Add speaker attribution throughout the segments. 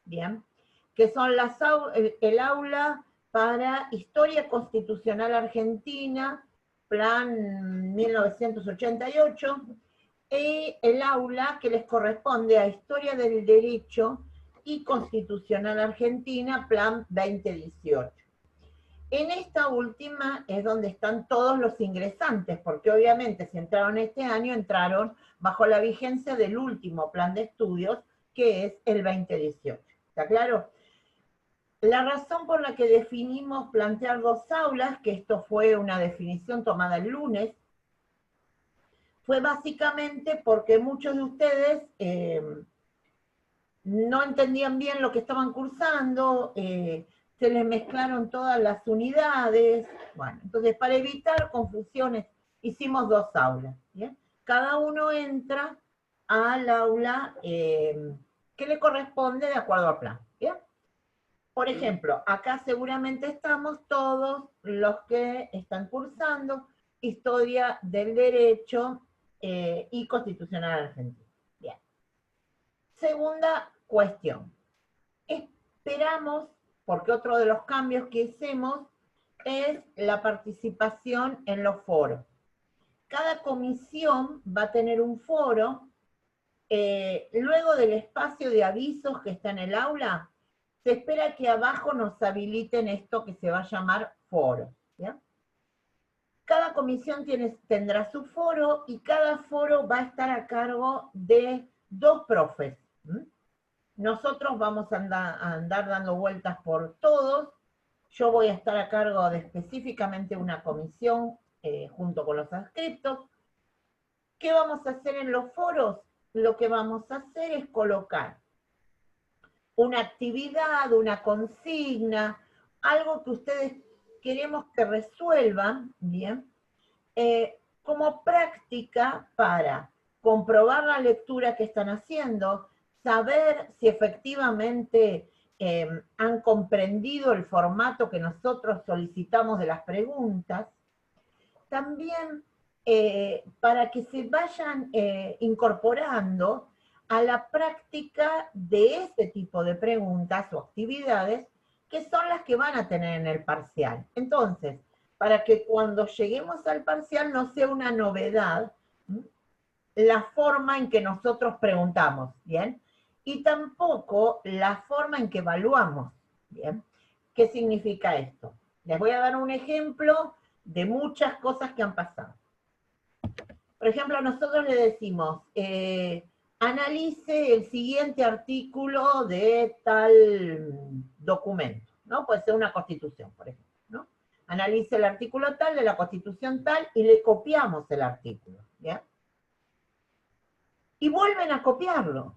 Speaker 1: ¿bien? Que son el aula para Historia Constitucional Argentina, plan 1988, y el aula que les corresponde a Historia del Derecho y Constitucional Argentina, plan 2018. En esta última es donde están todos los ingresantes, porque obviamente si entraron este año, entraron bajo la vigencia del último plan de estudios, que es el 2018. ¿Está claro? La razón por la que definimos plantear 2 aulas, que esto fue una definición tomada el lunes, fue básicamente porque muchos de ustedes no entendían bien lo que estaban cursando, se les mezclaron todas las unidades. Bueno, entonces para evitar confusiones hicimos 2 aulas, ¿bien? Cada uno entra al aula que le corresponde de acuerdo al plan, ¿bien? Por ejemplo, acá seguramente estamos todos los que están cursando Historia del Derecho y Constitucional Argentina. Bien. Segunda cuestión. Esperamos, porque otro de los cambios que hacemos es la participación en los foros. Cada comisión va a tener un foro, luego del espacio de avisos que está en el aula, se espera que abajo nos habiliten esto que se va a llamar foro. ¿Ya? Cada comisión tendrá su foro y cada foro va a estar a cargo de 2 profes. Nosotros vamos a andar dando vueltas por todos. Yo voy a estar a cargo de específicamente una comisión junto con los adscriptos. ¿Qué vamos a hacer en los foros? Lo que vamos a hacer es colocar una actividad, una consigna, algo que ustedes queremos que resuelvan, ¿bien? Como práctica para comprobar la lectura que están haciendo, saber si efectivamente han comprendido el formato que nosotros solicitamos de las preguntas. También para que se vayan incorporando a la práctica de este tipo de preguntas o actividades que son las que van a tener en el parcial. Entonces, para que cuando lleguemos al parcial no sea una novedad la forma en que nosotros preguntamos, ¿bien? Y tampoco la forma en que evaluamos, ¿bien? ¿Qué significa esto? Les voy a dar un ejemplo de muchas cosas que han pasado. Por ejemplo, nosotros le decimos, analice el siguiente artículo de tal documento, ¿no? Puede ser una constitución, por ejemplo, ¿no? Analice el artículo tal de la constitución tal y le copiamos el artículo, ¿ya? Y vuelven a copiarlo.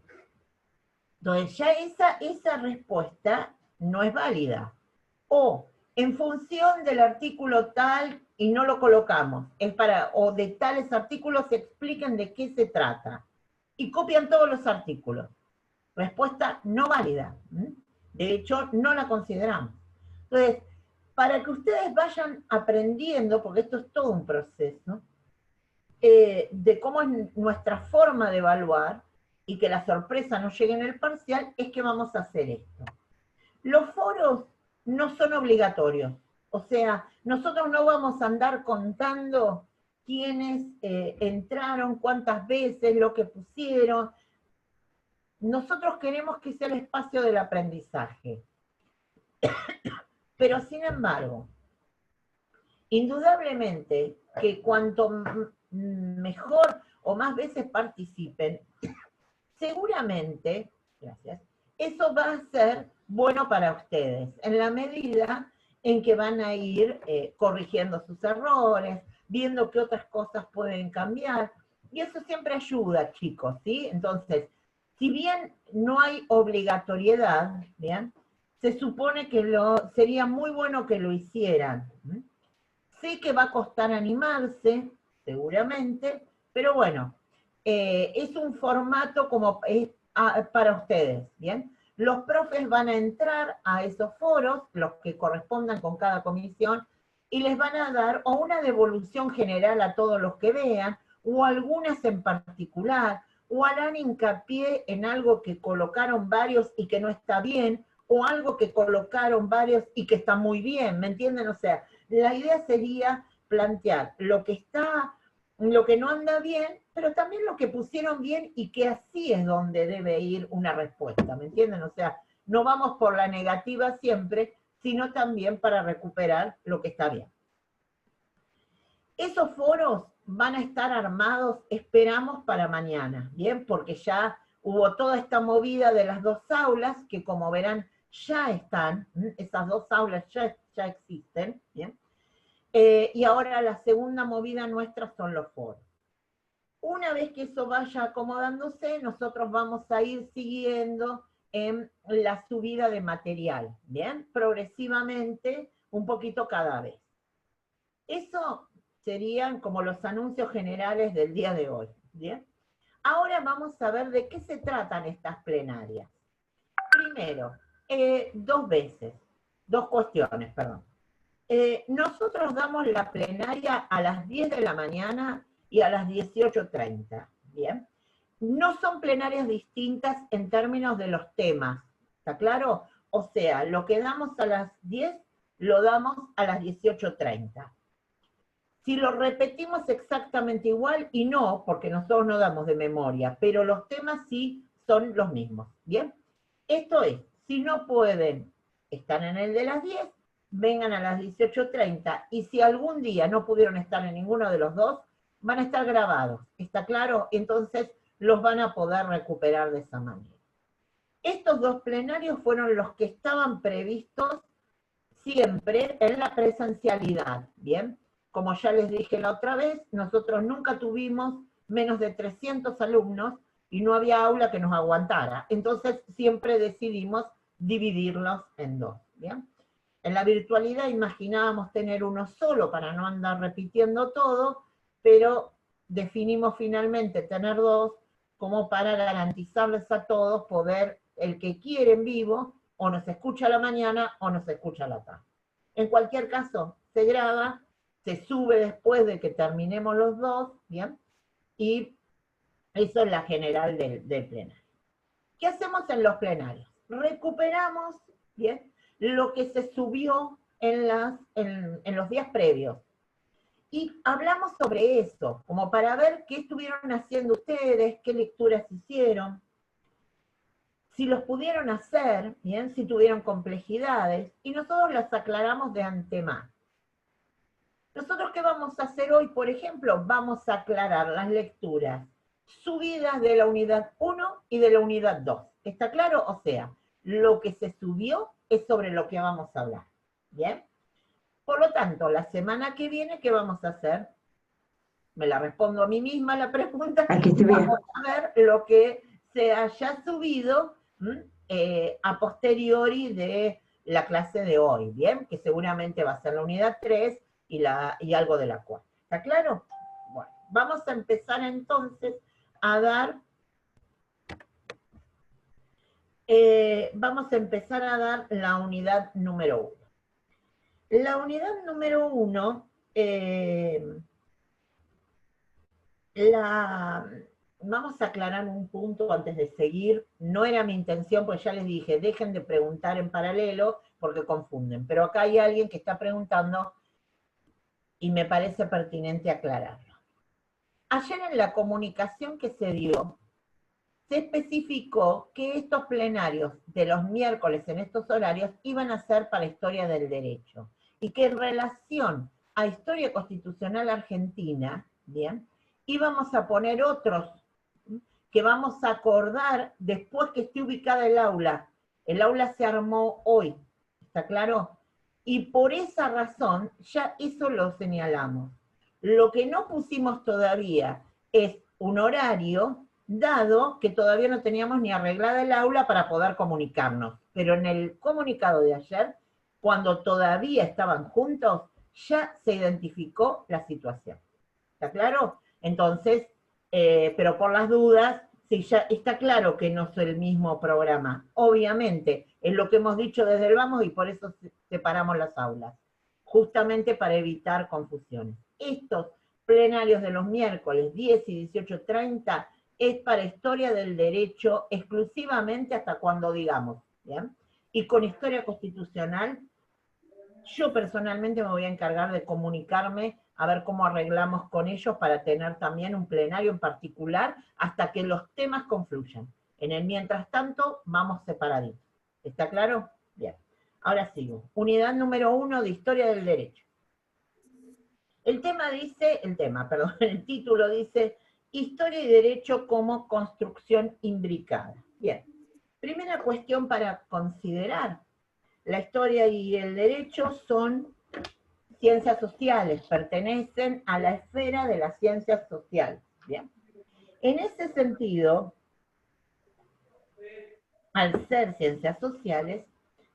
Speaker 1: Entonces ya esa respuesta no es válida. O en función del artículo tal y no lo colocamos, o de tales artículos se explican de qué se trata. Y copian todos los artículos. Respuesta no válida. De hecho, no la consideramos. Entonces, para que ustedes vayan aprendiendo, porque esto es todo un proceso, de cómo es nuestra forma de evaluar, y que la sorpresa no llegue en el parcial, es que vamos a hacer esto. Los foros no son obligatorios. O sea, nosotros no vamos a andar contando quiénes entraron, cuántas veces, lo que pusieron. Nosotros queremos que sea el espacio del aprendizaje. Pero sin embargo, indudablemente que cuanto mejor o más veces participen, seguramente, gracias, eso va a ser bueno para ustedes, en la medida en que van a ir corrigiendo sus errores, viendo qué otras cosas pueden cambiar, y eso siempre ayuda, chicos, ¿sí? Entonces, si bien no hay obligatoriedad, ¿bien? Se supone que sería muy bueno que lo hicieran. Sé que va a costar animarse, seguramente, pero bueno, es un formato como para ustedes, ¿bien? Los profes van a entrar a esos foros, los que correspondan con cada comisión, y les van a dar o una devolución general a todos los que vean, o algunas en particular, o harán hincapié en algo que colocaron varios y que no está bien, o algo que colocaron varios y que está muy bien, ¿me entienden? O sea, la idea sería plantear lo que está, lo que no anda bien, pero también lo que pusieron bien y que así es donde debe ir una respuesta, ¿me entienden? O sea, no vamos por la negativa siempre, sino también para recuperar lo que está bien. Esos foros van a estar armados, esperamos, para mañana, ¿bien? Porque ya hubo toda esta movida de las 2 aulas, que como verán, ya están, esas 2 aulas ya existen, ¿bien? Y ahora la segunda movida nuestra son los foros. Una vez que eso vaya acomodándose, nosotros vamos a ir siguiendo en la subida de material, ¿bien? Progresivamente, un poquito cada vez. Eso serían como los anuncios generales del día de hoy, ¿bien? Ahora vamos a ver de qué se tratan estas plenarias. Primero, 2 cuestiones, perdón. Nosotros damos la plenaria a las 10 de la mañana y a las 18:30, ¿bien? No son plenarias distintas en términos de los temas, ¿está claro? O sea, lo que damos a las 10, lo damos a las 18:30. Si lo repetimos exactamente igual, y no, porque nosotros no damos de memoria, pero los temas sí son los mismos, ¿bien? Esto es, si no pueden estar en el de las 10, vengan a las 18:30, y si algún día no pudieron estar en ninguno de los dos, van a estar grabados, ¿está claro? Entonces los van a poder recuperar de esa manera. Estos 2 plenarios fueron los que estaban previstos siempre en la presencialidad, ¿bien? Como ya les dije la otra vez, nosotros nunca tuvimos menos de 300 alumnos y no había aula que nos aguantara. Entonces siempre decidimos dividirlos en 2, ¿bien? En la virtualidad imaginábamos tener uno solo para no andar repitiendo todo, pero definimos finalmente tener 2 como para garantizarles a todos poder, el que quiere en vivo, o nos escucha a la mañana o nos escucha a la tarde. En cualquier caso, se graba, se sube después de que terminemos los 2, ¿bien? Y eso es la general del plenario. ¿Qué hacemos en los plenarios? Recuperamos, ¿bien?, lo que se subió en los días previos. Y hablamos sobre eso, como para ver qué estuvieron haciendo ustedes, qué lecturas hicieron, si los pudieron hacer, bien, si tuvieron complejidades, y nosotros las aclaramos de antemano. Nosotros, ¿qué vamos a hacer hoy? Por ejemplo, vamos a aclarar las lecturas subidas de la unidad 1 y de la unidad 2. ¿Está claro? O sea, lo que se subió es sobre lo que vamos a hablar. ¿Bien? Por lo tanto, la semana que viene, ¿qué vamos a hacer? Me la respondo a mí misma la pregunta.
Speaker 2: Aquí estoy bien.
Speaker 1: Vamos a ver lo que se haya subido a posteriori de la clase de hoy, ¿bien? Que seguramente va a ser la unidad 3 y algo de la 4. ¿Está claro? Bueno, vamos a empezar entonces a dar... vamos a empezar a dar la unidad número 1. La unidad número 1... Vamos a aclarar un punto antes de seguir. No era mi intención, pues ya les dije, dejen de preguntar en paralelo porque confunden. Pero acá hay alguien que está preguntando y me parece pertinente aclararlo. Ayer en la comunicación que se dio, se especificó que estos plenarios de los miércoles en estos horarios iban a ser para historia del derecho. Y que en relación a historia constitucional argentina, ¿bien?, íbamos a poner otros que vamos a acordar después que esté ubicada el aula. El aula se armó hoy, ¿está claro? Y por esa razón, ya eso lo señalamos. Lo que no pusimos todavía es un horario, dado que todavía no teníamos ni arreglada el aula para poder comunicarnos. Pero en el comunicado de ayer, cuando todavía estaban juntos, ya se identificó la situación. ¿Está claro? Entonces, pero por las dudas, sí, ya está claro que no es el mismo programa. Obviamente, es lo que hemos dicho desde el vamos y por eso separamos las aulas, justamente para evitar confusiones. Estos plenarios de los miércoles 10 y 18:30 es para historia del derecho exclusivamente hasta cuando digamos, ¿bien? Y con historia constitucional, yo personalmente me voy a encargar de comunicarme a ver cómo arreglamos con ellos para tener también un plenario en particular hasta que los temas confluyan. En el mientras tanto, vamos separaditos. ¿Está claro? Bien. Ahora sigo. Unidad número 1 de Historia del Derecho. El título dice Historia y Derecho como construcción imbricada. Bien. Primera cuestión para considerar. La historia y el derecho son ciencias sociales, pertenecen a la esfera de las ciencias sociales. ¿Bien? En ese sentido, al ser ciencias sociales,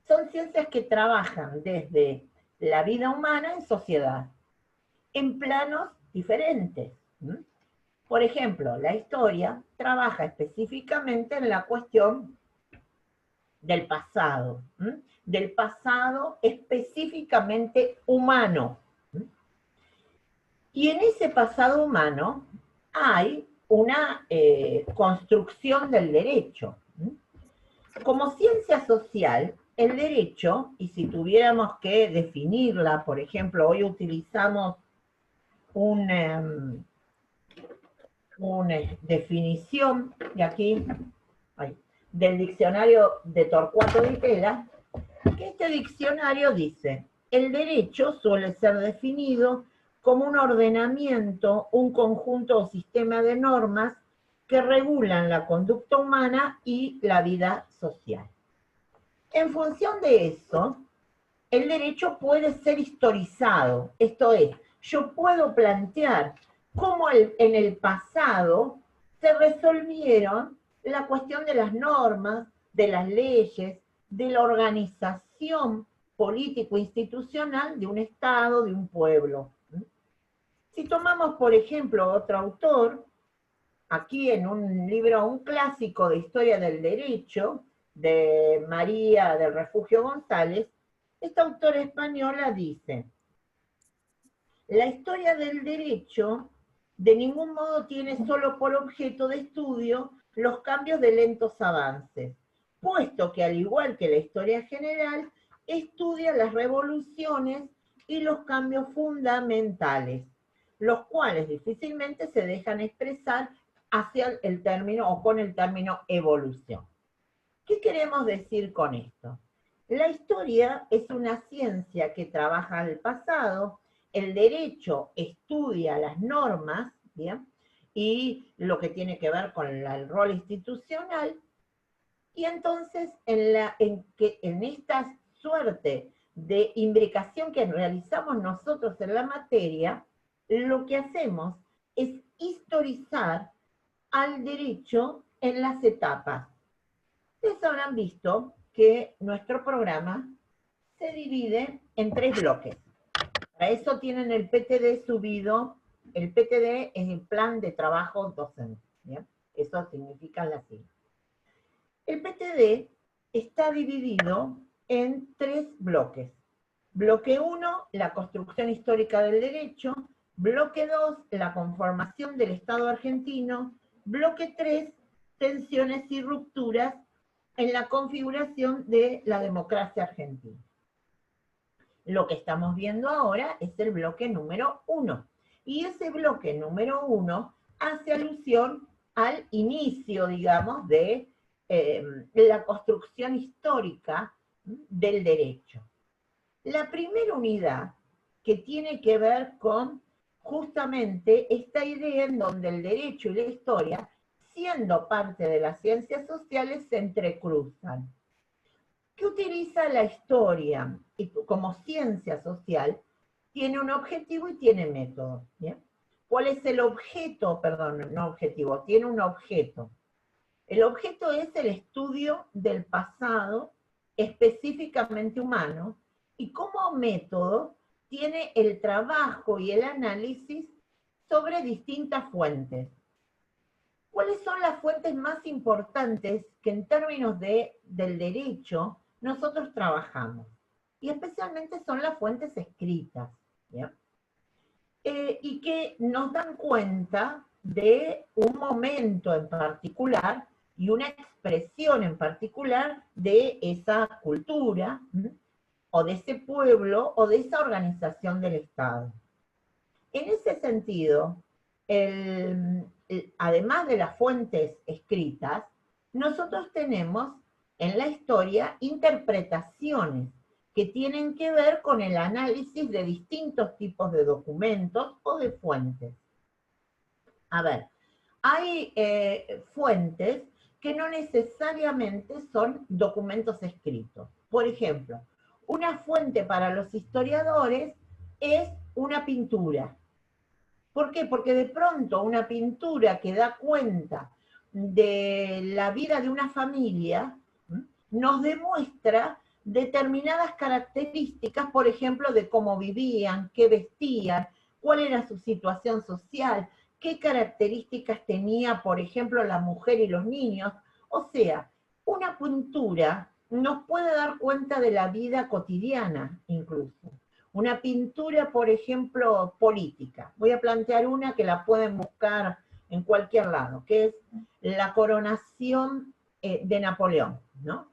Speaker 1: son ciencias que trabajan desde la vida humana en sociedad, en planos diferentes. Por ejemplo, la historia trabaja específicamente en la cuestión del pasado específicamente humano. Y en ese pasado humano hay una construcción del derecho. Como ciencia social, el derecho, y si tuviéramos que definirla, por ejemplo, hoy utilizamos una definición de aquí, del diccionario de Torcuato Di Tella, que este diccionario dice, el derecho suele ser definido como un ordenamiento, un conjunto o sistema de normas que regulan la conducta humana y la vida social. En función de eso, el derecho puede ser historizado, esto es, yo puedo plantear cómo en el pasado se resolvieron la cuestión de las normas, de las leyes, de la organización político-institucional de un Estado, de un pueblo. Si tomamos, por ejemplo, otro autor, aquí en un libro, un clásico de historia del derecho, de María del Refugio González, esta autora española dice, la historia del derecho de ningún modo tiene solo por objeto de estudio los cambios de lentos avances, puesto que al igual que la historia general, estudia las revoluciones y los cambios fundamentales, los cuales difícilmente se dejan expresar hacia el término o con el término evolución. ¿Qué queremos decir con esto? La historia es una ciencia que trabaja al pasado, el derecho estudia las normas, ¿bien? Y lo que tiene que ver con el rol institucional, y entonces en esta suerte de imbricación que realizamos nosotros en la materia, lo que hacemos es historizar al derecho en las etapas. Ustedes habrán visto que nuestro programa se divide en 3 bloques. Para eso tienen el PTD subido. El PTD es el plan de trabajo docente. ¿Bien? Eso significa la sigla. El PTD está dividido en 3 bloques. Bloque 1, la construcción histórica del derecho. Bloque 2, la conformación del Estado argentino. Bloque 3, tensiones y rupturas en la configuración de la democracia argentina. Lo que estamos viendo ahora es el bloque número 1. Y ese bloque número 1 hace alusión al inicio, digamos, de la construcción histórica del derecho. La primera unidad que tiene que ver con justamente esta idea en donde el derecho y la historia, siendo parte de las ciencias sociales, se entrecruzan. ¿Qué utiliza la historia? Y como ciencia social, tiene un objetivo y tiene método. ¿Bien? ¿Cuál es el objeto? Perdón, no objetivo, tiene un objeto. El objeto es el estudio del pasado específicamente humano y como método tiene el trabajo y el análisis sobre distintas fuentes. ¿Cuáles son las fuentes más importantes que en términos del derecho nosotros trabajamos? Y especialmente son las fuentes escritas, ¿bien? Y que nos dan cuenta de un momento en particular y una expresión en particular de esa cultura, o de ese pueblo, o de esa organización del Estado. En ese sentido, además de las fuentes escritas, nosotros tenemos en la historia interpretaciones que tienen que ver con el análisis de distintos tipos de documentos o de fuentes. A ver, hay fuentes que no necesariamente son documentos escritos. Por ejemplo, una fuente para los historiadores es una pintura. ¿Por qué? Porque de pronto una pintura que da cuenta de la vida de una familia nos demuestra determinadas características, por ejemplo, de cómo vivían, qué vestían, cuál era su situación social, qué características tenía, por ejemplo, la mujer y los niños. O sea, una pintura nos puede dar cuenta de la vida cotidiana, incluso. Una pintura, por ejemplo, política. Voy a plantear una que la pueden buscar en cualquier lado, que es la coronación de Napoleón, ¿no?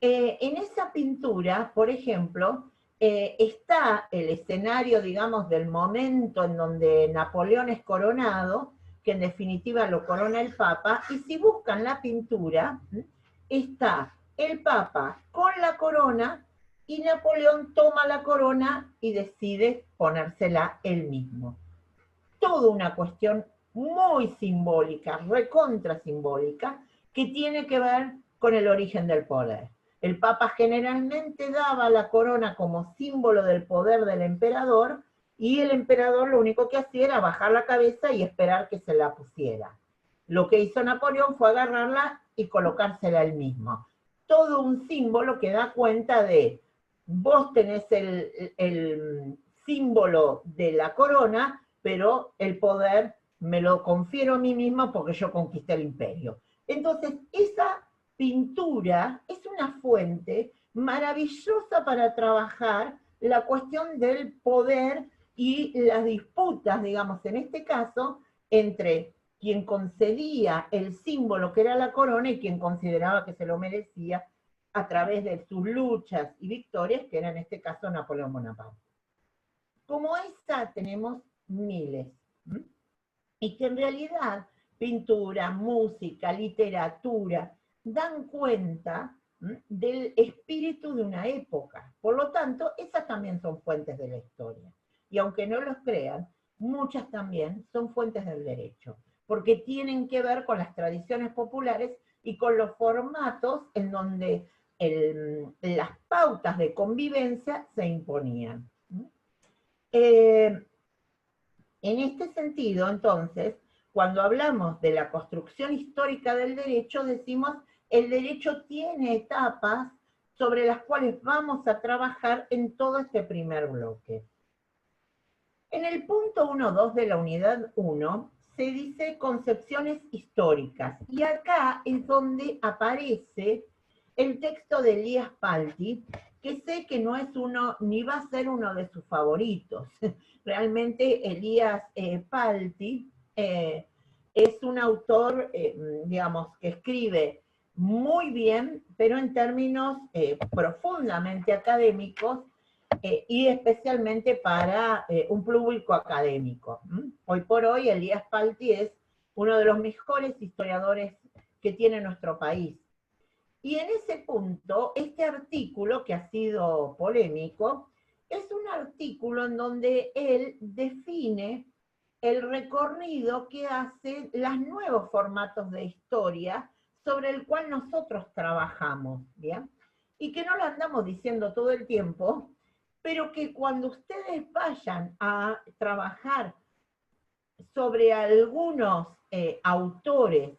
Speaker 1: En esa pintura, por ejemplo, está el escenario, digamos, del momento en donde Napoleón es coronado, que en definitiva lo corona el Papa, y si buscan la pintura, está el Papa con la corona, y Napoleón toma la corona y decide ponérsela él mismo. Toda una cuestión muy simbólica, recontra simbólica, que tiene que ver con el origen del poder. El Papa generalmente daba la corona como símbolo del poder del emperador, y el emperador lo único que hacía era bajar la cabeza y esperar que se la pusiera. Lo que hizo Napoleón fue agarrarla y colocársela él mismo. Todo un símbolo que da cuenta de, vos tenés el símbolo de la corona, pero el poder me lo confiero a mí misma porque yo conquisté el imperio. Entonces, esa pintura es una fuente maravillosa para trabajar la cuestión del poder y las disputas, digamos, en este caso, entre quien concedía el símbolo que era la corona y quien consideraba que se lo merecía a través de sus luchas y victorias, que era en este caso Napoleón Bonaparte. Como esta tenemos miles, y que en realidad pintura, música, literatura, dan cuenta del espíritu de una época. Por lo tanto, esas también son fuentes de la historia. Y aunque no los crean, muchas también son fuentes del derecho, porque tienen que ver con las tradiciones populares y con los formatos en donde las pautas de convivencia se imponían. En este sentido, entonces, cuando hablamos de la construcción histórica del derecho, decimos el derecho tiene etapas sobre las cuales vamos a trabajar en todo este primer bloque. En el punto 1.2 de la unidad 1 se dice concepciones históricas, y acá es donde aparece el texto de Elías Palti, que sé que no es uno, ni va a ser uno de sus favoritos. Realmente Elías Palti es un autor, digamos, que escribe muy bien, pero en términos profundamente académicos, y especialmente para un público académico. Hoy por hoy Elías Palti es uno de los mejores historiadores que tiene nuestro país. Y en ese punto, este artículo, que ha sido polémico, es un artículo en donde él define el recorrido que hacen los nuevos formatos de historia sobre el cual nosotros trabajamos, ¿bien? Y que no lo andamos diciendo todo el tiempo, pero que cuando ustedes vayan a trabajar sobre algunos autores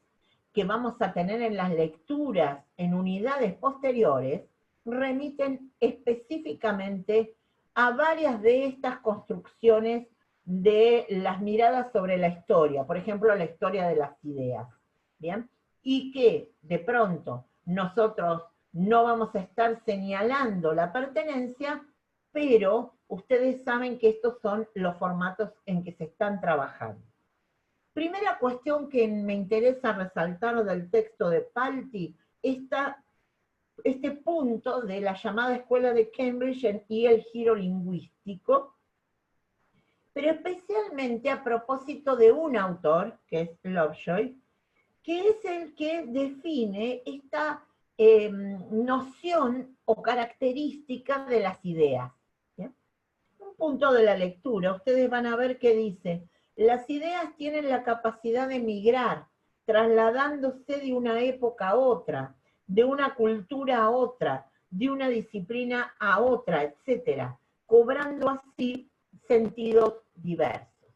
Speaker 1: que vamos a tener en las lecturas en unidades posteriores, remiten específicamente a varias de estas construcciones de las miradas sobre la historia, por ejemplo, la historia de las ideas, ¿bien? Y que de pronto nosotros no vamos a estar señalando la pertenencia, pero ustedes saben que estos son los formatos en que se están trabajando. Primera cuestión que me interesa resaltar del texto de Palti, este punto de la llamada Escuela de Cambridge y el giro lingüístico, pero especialmente a propósito de un autor, que es Lovejoy, que es el que define esta noción o característica de las ideas. ¿Bien? Un punto de la lectura, ustedes van a ver que dice, las ideas tienen la capacidad de migrar, trasladándose de una época a otra, de una cultura a otra, de una disciplina a otra, etc., cobrando así sentidos diversos.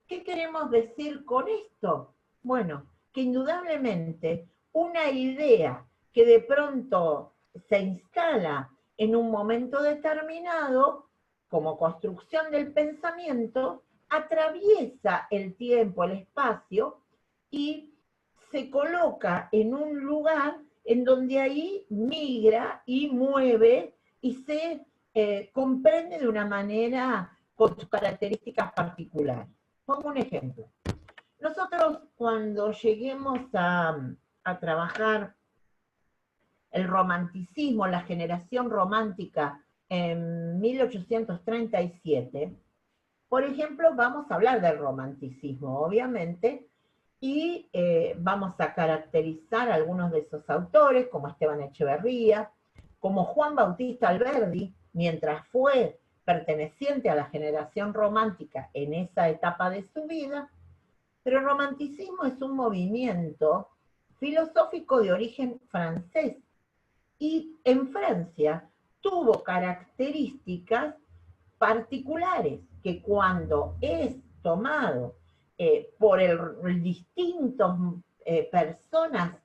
Speaker 1: ¿Qué queremos decir con esto? Bueno, que indudablemente una idea que de pronto se instala en un momento determinado, como construcción del pensamiento, atraviesa el tiempo, el espacio, y se coloca en un lugar en donde ahí migra y mueve y se comprende de una manera con sus características particulares. Pongo un ejemplo. Nosotros cuando lleguemos a trabajar el romanticismo, la generación romántica en 1837, por ejemplo, vamos a hablar del romanticismo, obviamente, y vamos a caracterizar a algunos de esos autores, como Esteban Echeverría, como Juan Bautista Alberdi, mientras fue perteneciente a la generación romántica en esa etapa de su vida, pero el romanticismo es un movimiento filosófico de origen francés, y en Francia tuvo características particulares que cuando es tomado por distintas personas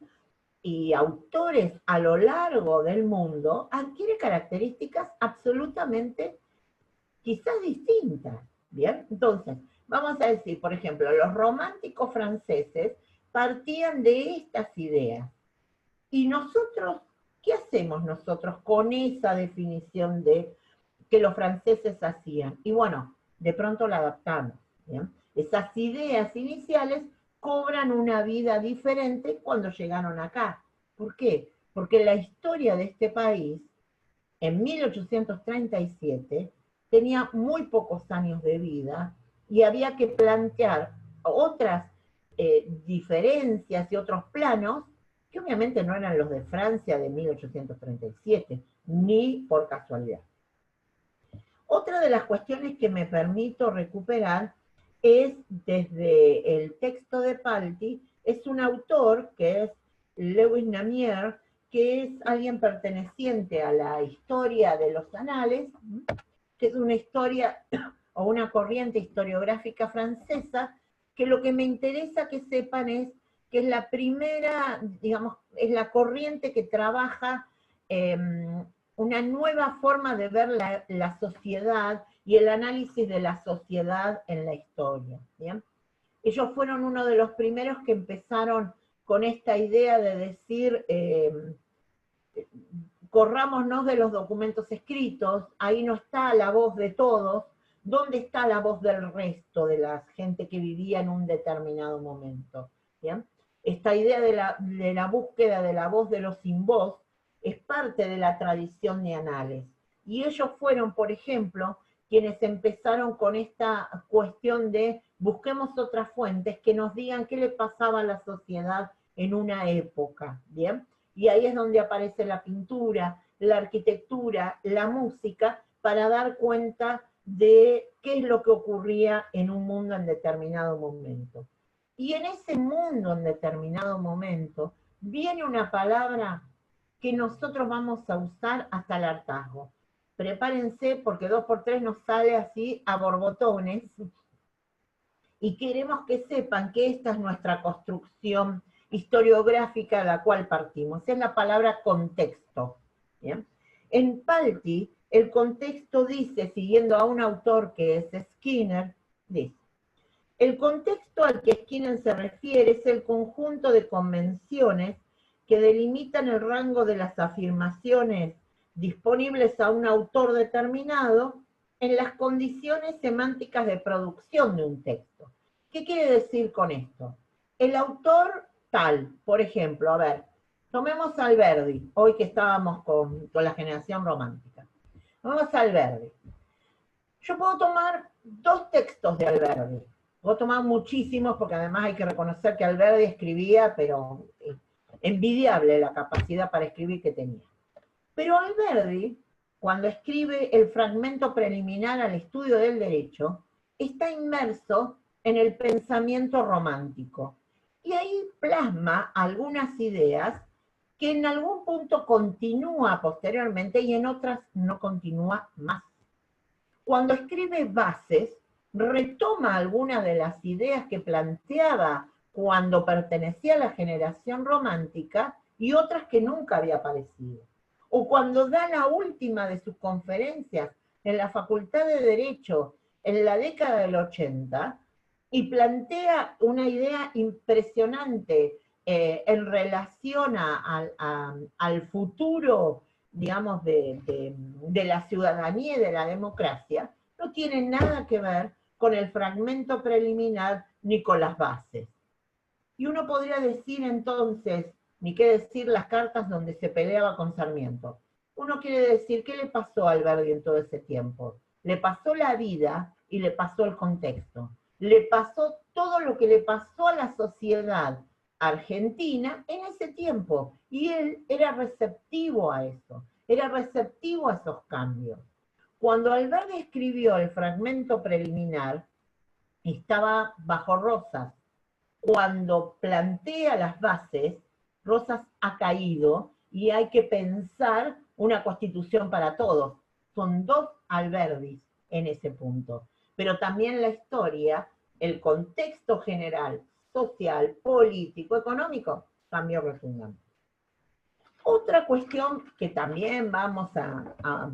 Speaker 1: y autores a lo largo del mundo, adquiere características absolutamente quizás distintas. Bien, entonces, vamos a decir, por ejemplo, los románticos franceses partían de estas ideas. Y nosotros, ¿qué hacemos nosotros con esa definición de que los franceses hacían? Y bueno, de pronto la adaptamos. ¿Bien? Esas ideas iniciales cobran una vida diferente cuando llegaron acá. ¿Por qué? Porque la historia de este país, en 1837, tenía muy pocos años de vida y había que plantear otras diferencias y otros planos que obviamente no eran los de Francia de 1837, ni por casualidad. Otra de las cuestiones que me permito recuperar es desde el texto de Palti, es un autor que es Lewis Namier, que es alguien perteneciente a la historia de los anales, que es una historia o una corriente historiográfica francesa, que lo que me interesa que sepan es que es la primera, digamos, es la corriente que trabaja una nueva forma de ver la sociedad y el análisis de la sociedad en la historia. ¿Bien? Ellos fueron uno de los primeros que empezaron con esta idea de decir, corrámonos de los documentos escritos, ahí no está la voz de todos, ¿dónde está la voz del resto de la gente que vivía en un determinado momento? ¿Bien? Esta idea de la búsqueda de la voz de los sin voz es parte de la tradición de Anales. Y ellos fueron, por ejemplo, quienes empezaron con esta cuestión de busquemos otras fuentes que nos digan qué le pasaba a la sociedad en una época, ¿bien? Y ahí es donde aparece la pintura, la arquitectura, la música, para dar cuenta de qué es lo que ocurría en un mundo en determinado momento. Y en ese mundo en determinado momento viene una palabra que nosotros vamos a usar hasta el hartazgo. Prepárense porque 2x3 nos sale así a borbotones y queremos que sepan que esta es nuestra construcción historiográfica a la cual partimos. Es la palabra contexto. ¿Bien? En Palti, el contexto dice, siguiendo a un autor que es Skinner, dice, el contexto al que Skinner se refiere es el conjunto de convenciones que delimitan el rango de las afirmaciones disponibles a un autor determinado en las condiciones semánticas de producción de un texto. ¿Qué quiere decir con esto? El autor tal, por ejemplo, a ver, tomemos a Alberdi, hoy que estábamos con la generación romántica. Tomemos a Alberdi. Yo puedo tomar 2 textos de Alberdi. Puedo tomar muchísimos, porque además hay que reconocer que Alberdi escribía, pero envidiable la capacidad para escribir que tenía. Pero Alberdi, cuando escribe el fragmento preliminar al estudio del derecho, está inmerso en el pensamiento romántico. Y ahí plasma algunas ideas que en algún punto continúa posteriormente y en otras no continúa más. Cuando escribe Bases, retoma algunas de las ideas que planteaba cuando pertenecía a la generación romántica y otras que nunca había aparecido. O cuando da la última de sus conferencias en la Facultad de Derecho en la década del 80 y plantea una idea impresionante en relación al futuro, digamos, de la ciudadanía y de la democracia, no tiene nada que ver con el fragmento preliminar ni con las bases. Y uno podría decir entonces, ni qué decir las cartas donde se peleaba con Sarmiento. Uno quiere decir, ¿qué le pasó a Alberdi en todo ese tiempo? Le pasó la vida y le pasó el contexto. Le pasó todo lo que le pasó a la sociedad argentina en ese tiempo. Y él era receptivo a eso, era receptivo a esos cambios. Cuando Alberdi escribió el fragmento preliminar, estaba bajo Rosas. Cuando plantea las bases, Rosas ha caído y hay que pensar una constitución para todos. Son 2 Alberdis en ese punto. Pero también la historia, el contexto general, social, político, económico, cambió rotundamente. Otra cuestión que también vamos a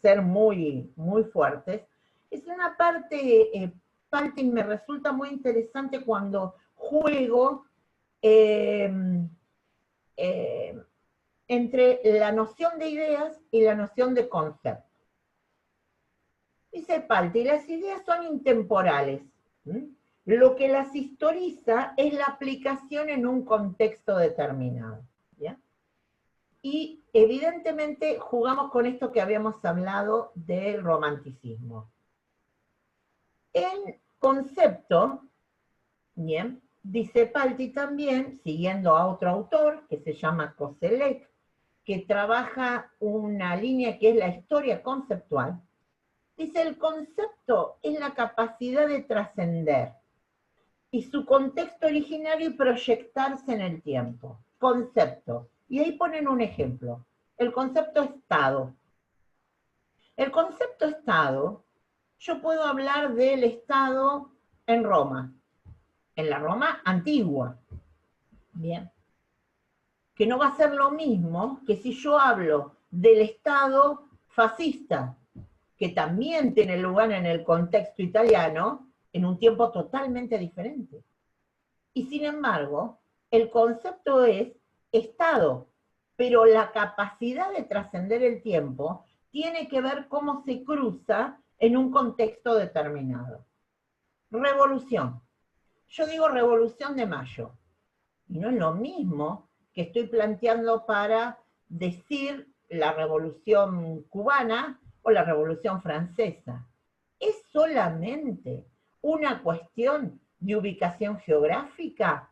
Speaker 1: ser muy, muy fuertes, es una parte, Paltin, me resulta muy interesante cuando juego entre la noción de ideas y la noción de concepto. Dice Paltin, las ideas son intemporales. Lo que las historiza es la aplicación en un contexto determinado. ¿Ya? Y evidentemente jugamos con esto que habíamos hablado del romanticismo. El concepto, bien, dice Palti también, siguiendo a otro autor que se llama Koselleck, que trabaja una línea que es la historia conceptual, dice el concepto es la capacidad de trascender y su contexto originario y proyectarse en el tiempo. Concepto. Y ahí ponen un ejemplo. El concepto Estado. El concepto Estado, yo puedo hablar del Estado en Roma, en la Roma antigua. Bien. Que no va a ser lo mismo que si yo hablo del Estado fascista, que también tiene lugar en el contexto italiano, en un tiempo totalmente diferente. Y sin embargo, el concepto es Estado, pero la capacidad de trascender el tiempo tiene que ver cómo se cruza en un contexto determinado. Revolución. Yo digo Revolución de Mayo, y no es lo mismo que estoy planteando para decir la Revolución cubana o la Revolución francesa. Es solamente una cuestión de ubicación geográfica.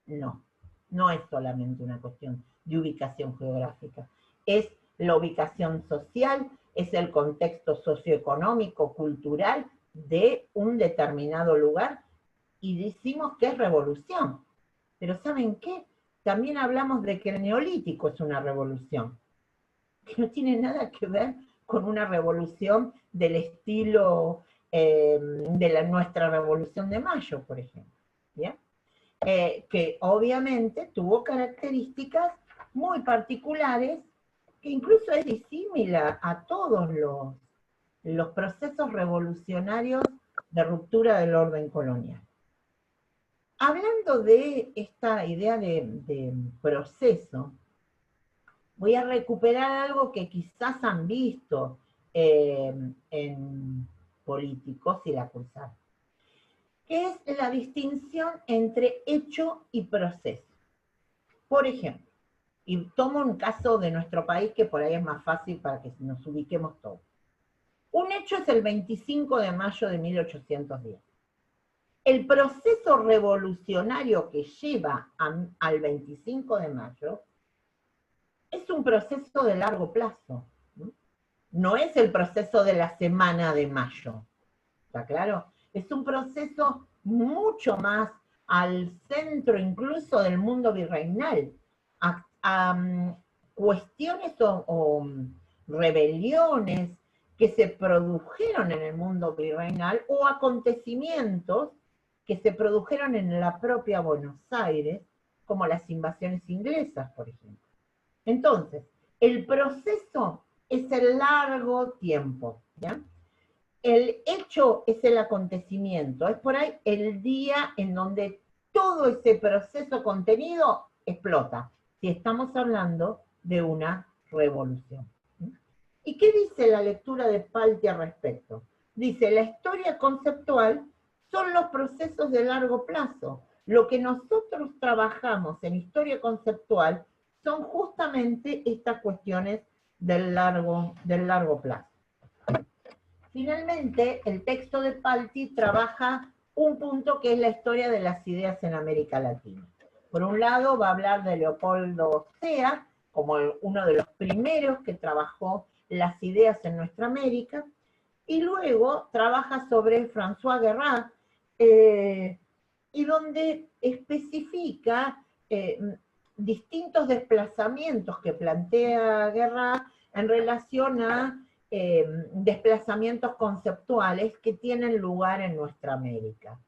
Speaker 1: No, no es solamente una cuestión de ubicación geográfica. Es la ubicación social, es el contexto socioeconómico, cultural de un determinado lugar y decimos que es revolución. Pero ¿saben qué? También hablamos de que el neolítico es una revolución, que no tiene nada que ver con una revolución del estilo de nuestra Revolución de Mayo, por ejemplo. ¿Bien? Que obviamente tuvo características muy particulares, que incluso es disímil a todos los procesos revolucionarios de ruptura del orden colonial. Hablando de esta idea de proceso, voy a recuperar algo que quizás han visto en Políticos y la Cruzada, que es la distinción entre hecho y proceso. Por ejemplo, y tomo un caso de nuestro país que por ahí es más fácil para que nos ubiquemos todos. Un hecho es el 25 de mayo de 1810. El proceso revolucionario que lleva al 25 de mayo es un proceso de largo plazo. No es el proceso de la semana de mayo. ¿Está claro? Es un proceso mucho más al centro incluso del mundo virreinal. A cuestiones o rebeliones que se produjeron en el mundo virreinal o acontecimientos que se produjeron en la propia Buenos Aires, como las invasiones inglesas, por ejemplo. Entonces, el proceso es el largo tiempo, ¿ya? El hecho es el acontecimiento, es por ahí el día en donde todo ese proceso contenido explota, si estamos hablando de una revolución. ¿Y qué dice la lectura de Palti al respecto? Dice, la historia conceptual son los procesos de largo plazo. Lo que nosotros trabajamos en historia conceptual son justamente estas cuestiones del largo plazo. Finalmente, el texto de Palti trabaja un punto que es la historia de las ideas en América Latina. Por un lado, va a hablar de Leopoldo Sea, como uno de los primeros que trabajó las ideas en nuestra América, y luego trabaja sobre François Guérin, y donde especifica distintos desplazamientos que plantea Guérin en relación a desplazamientos conceptuales que tienen lugar en nuestra América.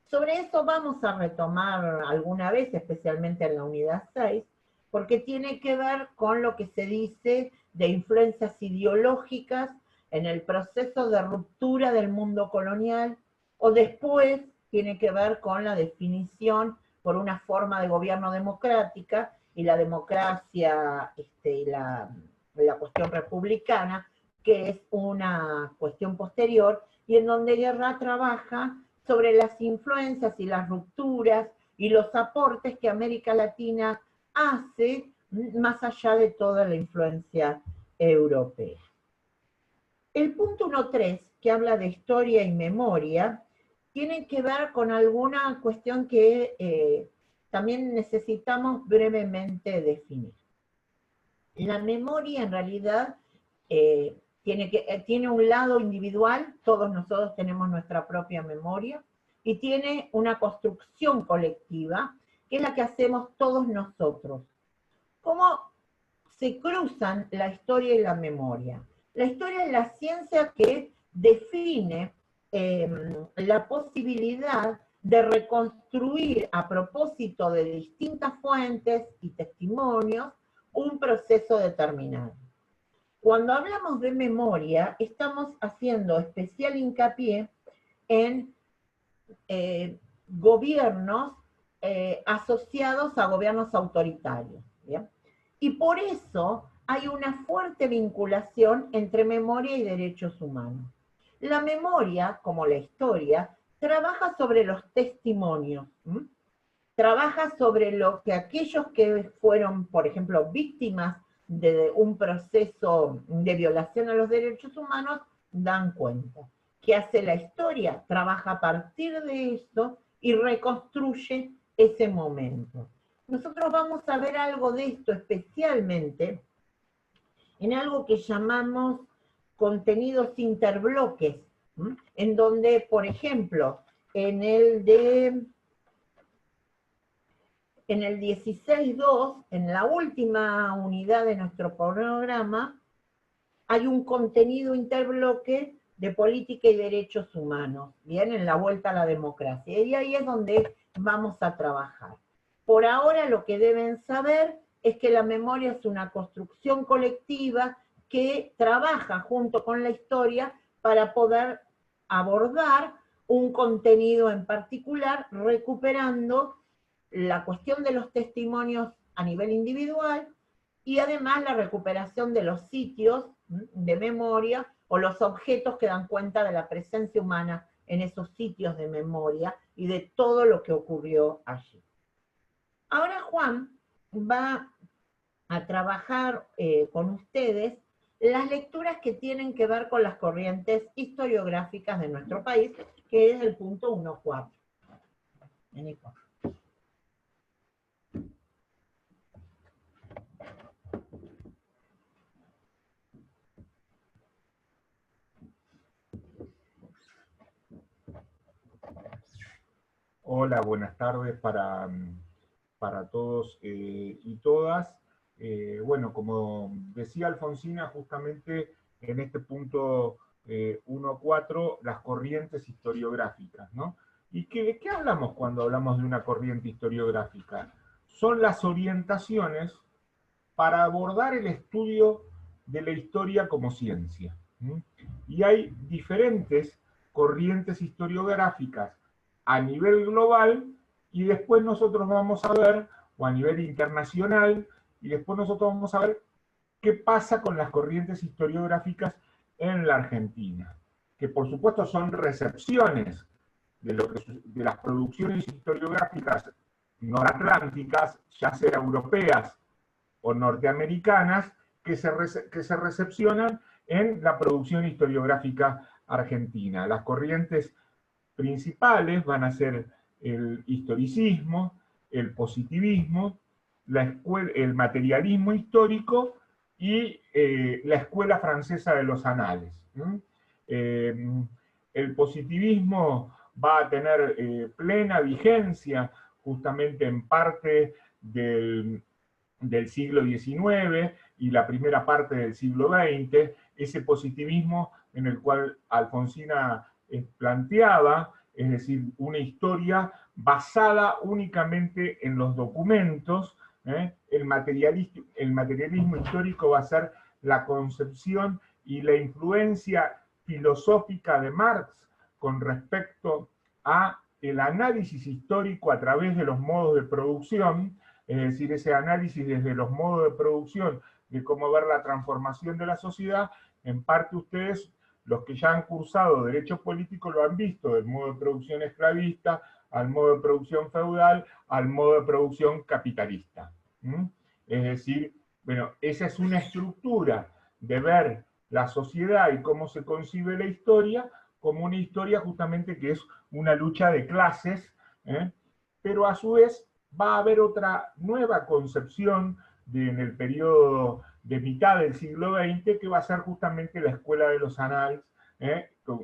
Speaker 1: Sobre eso vamos a retomar alguna vez, especialmente en la unidad 6, porque tiene que ver con lo que se dice de influencias ideológicas en el proceso de ruptura del mundo colonial, o después tiene que ver con la definición por una forma de gobierno democrática, y la democracia y la cuestión republicana, que es una cuestión posterior, y en donde Guérin trabaja sobre las influencias y las rupturas y los aportes que América Latina hace más allá de toda la influencia europea. El punto 1.3, que habla de historia y memoria, tiene que ver con alguna cuestión que también necesitamos brevemente definir. La memoria en realidad tiene un lado individual, todos nosotros tenemos nuestra propia memoria, y tiene una construcción colectiva, que es la que hacemos todos nosotros. ¿Cómo se cruzan la historia y la memoria? La historia es la ciencia que define la posibilidad de reconstruir a propósito de distintas fuentes y testimonios un proceso determinado. Cuando hablamos de memoria, estamos haciendo especial hincapié en gobiernos asociados a gobiernos autoritarios, ¿bien? Y por eso hay una fuerte vinculación entre memoria y derechos humanos. La memoria, como la historia, trabaja sobre los testimonios, trabaja sobre lo que aquellos que fueron, por ejemplo, víctimas de un proceso de violación a los derechos humanos, dan cuenta. ¿Qué hace la historia? Trabaja a partir de esto y reconstruye ese momento. Nosotros vamos a ver algo de esto especialmente en algo que llamamos contenidos interbloques, en donde, por ejemplo, en el 16.2, en la última unidad de nuestro programa, hay un contenido interbloque de política y derechos humanos, bien, en la vuelta a la democracia. Y ahí es donde vamos a trabajar. Por ahora lo que deben saber es que la memoria es una construcción colectiva que trabaja junto con la historia para poder abordar un contenido en particular, recuperando la cuestión de los testimonios a nivel individual y además la recuperación de los sitios de memoria o los objetos que dan cuenta de la presencia humana en esos sitios de memoria y de todo lo que ocurrió allí. Ahora Juan va a trabajar con ustedes las lecturas que tienen que ver con las corrientes historiográficas de nuestro país, que es el punto 1.4.
Speaker 2: Hola, buenas tardes para todos y todas. Bueno, como decía Alfonsina, justamente en este punto 1.4, las corrientes historiográficas, ¿no? ¿Y de qué hablamos cuando hablamos de una corriente historiográfica? Son las orientaciones para abordar el estudio de la historia como ciencia. ¿Mm? Y hay diferentes corrientes historiográficas a nivel global, y después nosotros vamos a ver, o a nivel internacional, y después nosotros vamos a ver qué pasa con las corrientes historiográficas en la Argentina, que por supuesto son recepciones de las producciones historiográficas noratlánticas, ya sea europeas o norteamericanas, que se recepcionan en la producción historiográfica argentina. Las corrientes principales van a ser el historicismo, el positivismo, el materialismo histórico y la escuela francesa de los anales. El positivismo va a tener plena vigencia justamente en parte del siglo XIX y la primera parte del siglo XX, ese positivismo en el cual Alfonsina planteaba, es decir, una historia basada únicamente en los documentos. El materialismo histórico va a ser la concepción y la influencia filosófica de Marx con respecto a el análisis histórico a través de los modos de producción, es decir, ese análisis desde los modos de producción, de cómo ver la transformación de la sociedad. En parte ustedes, los que ya han cursado Derecho Político, lo han visto, del modo de producción esclavista, al modo de producción feudal, al modo de producción capitalista. Es decir, bueno, esa es una estructura de ver la sociedad y cómo se concibe la historia, como una historia justamente que es una lucha de clases, pero a su vez va a haber otra nueva concepción en el periodo de mitad del siglo XX, que va a ser justamente la Escuela de los Annales,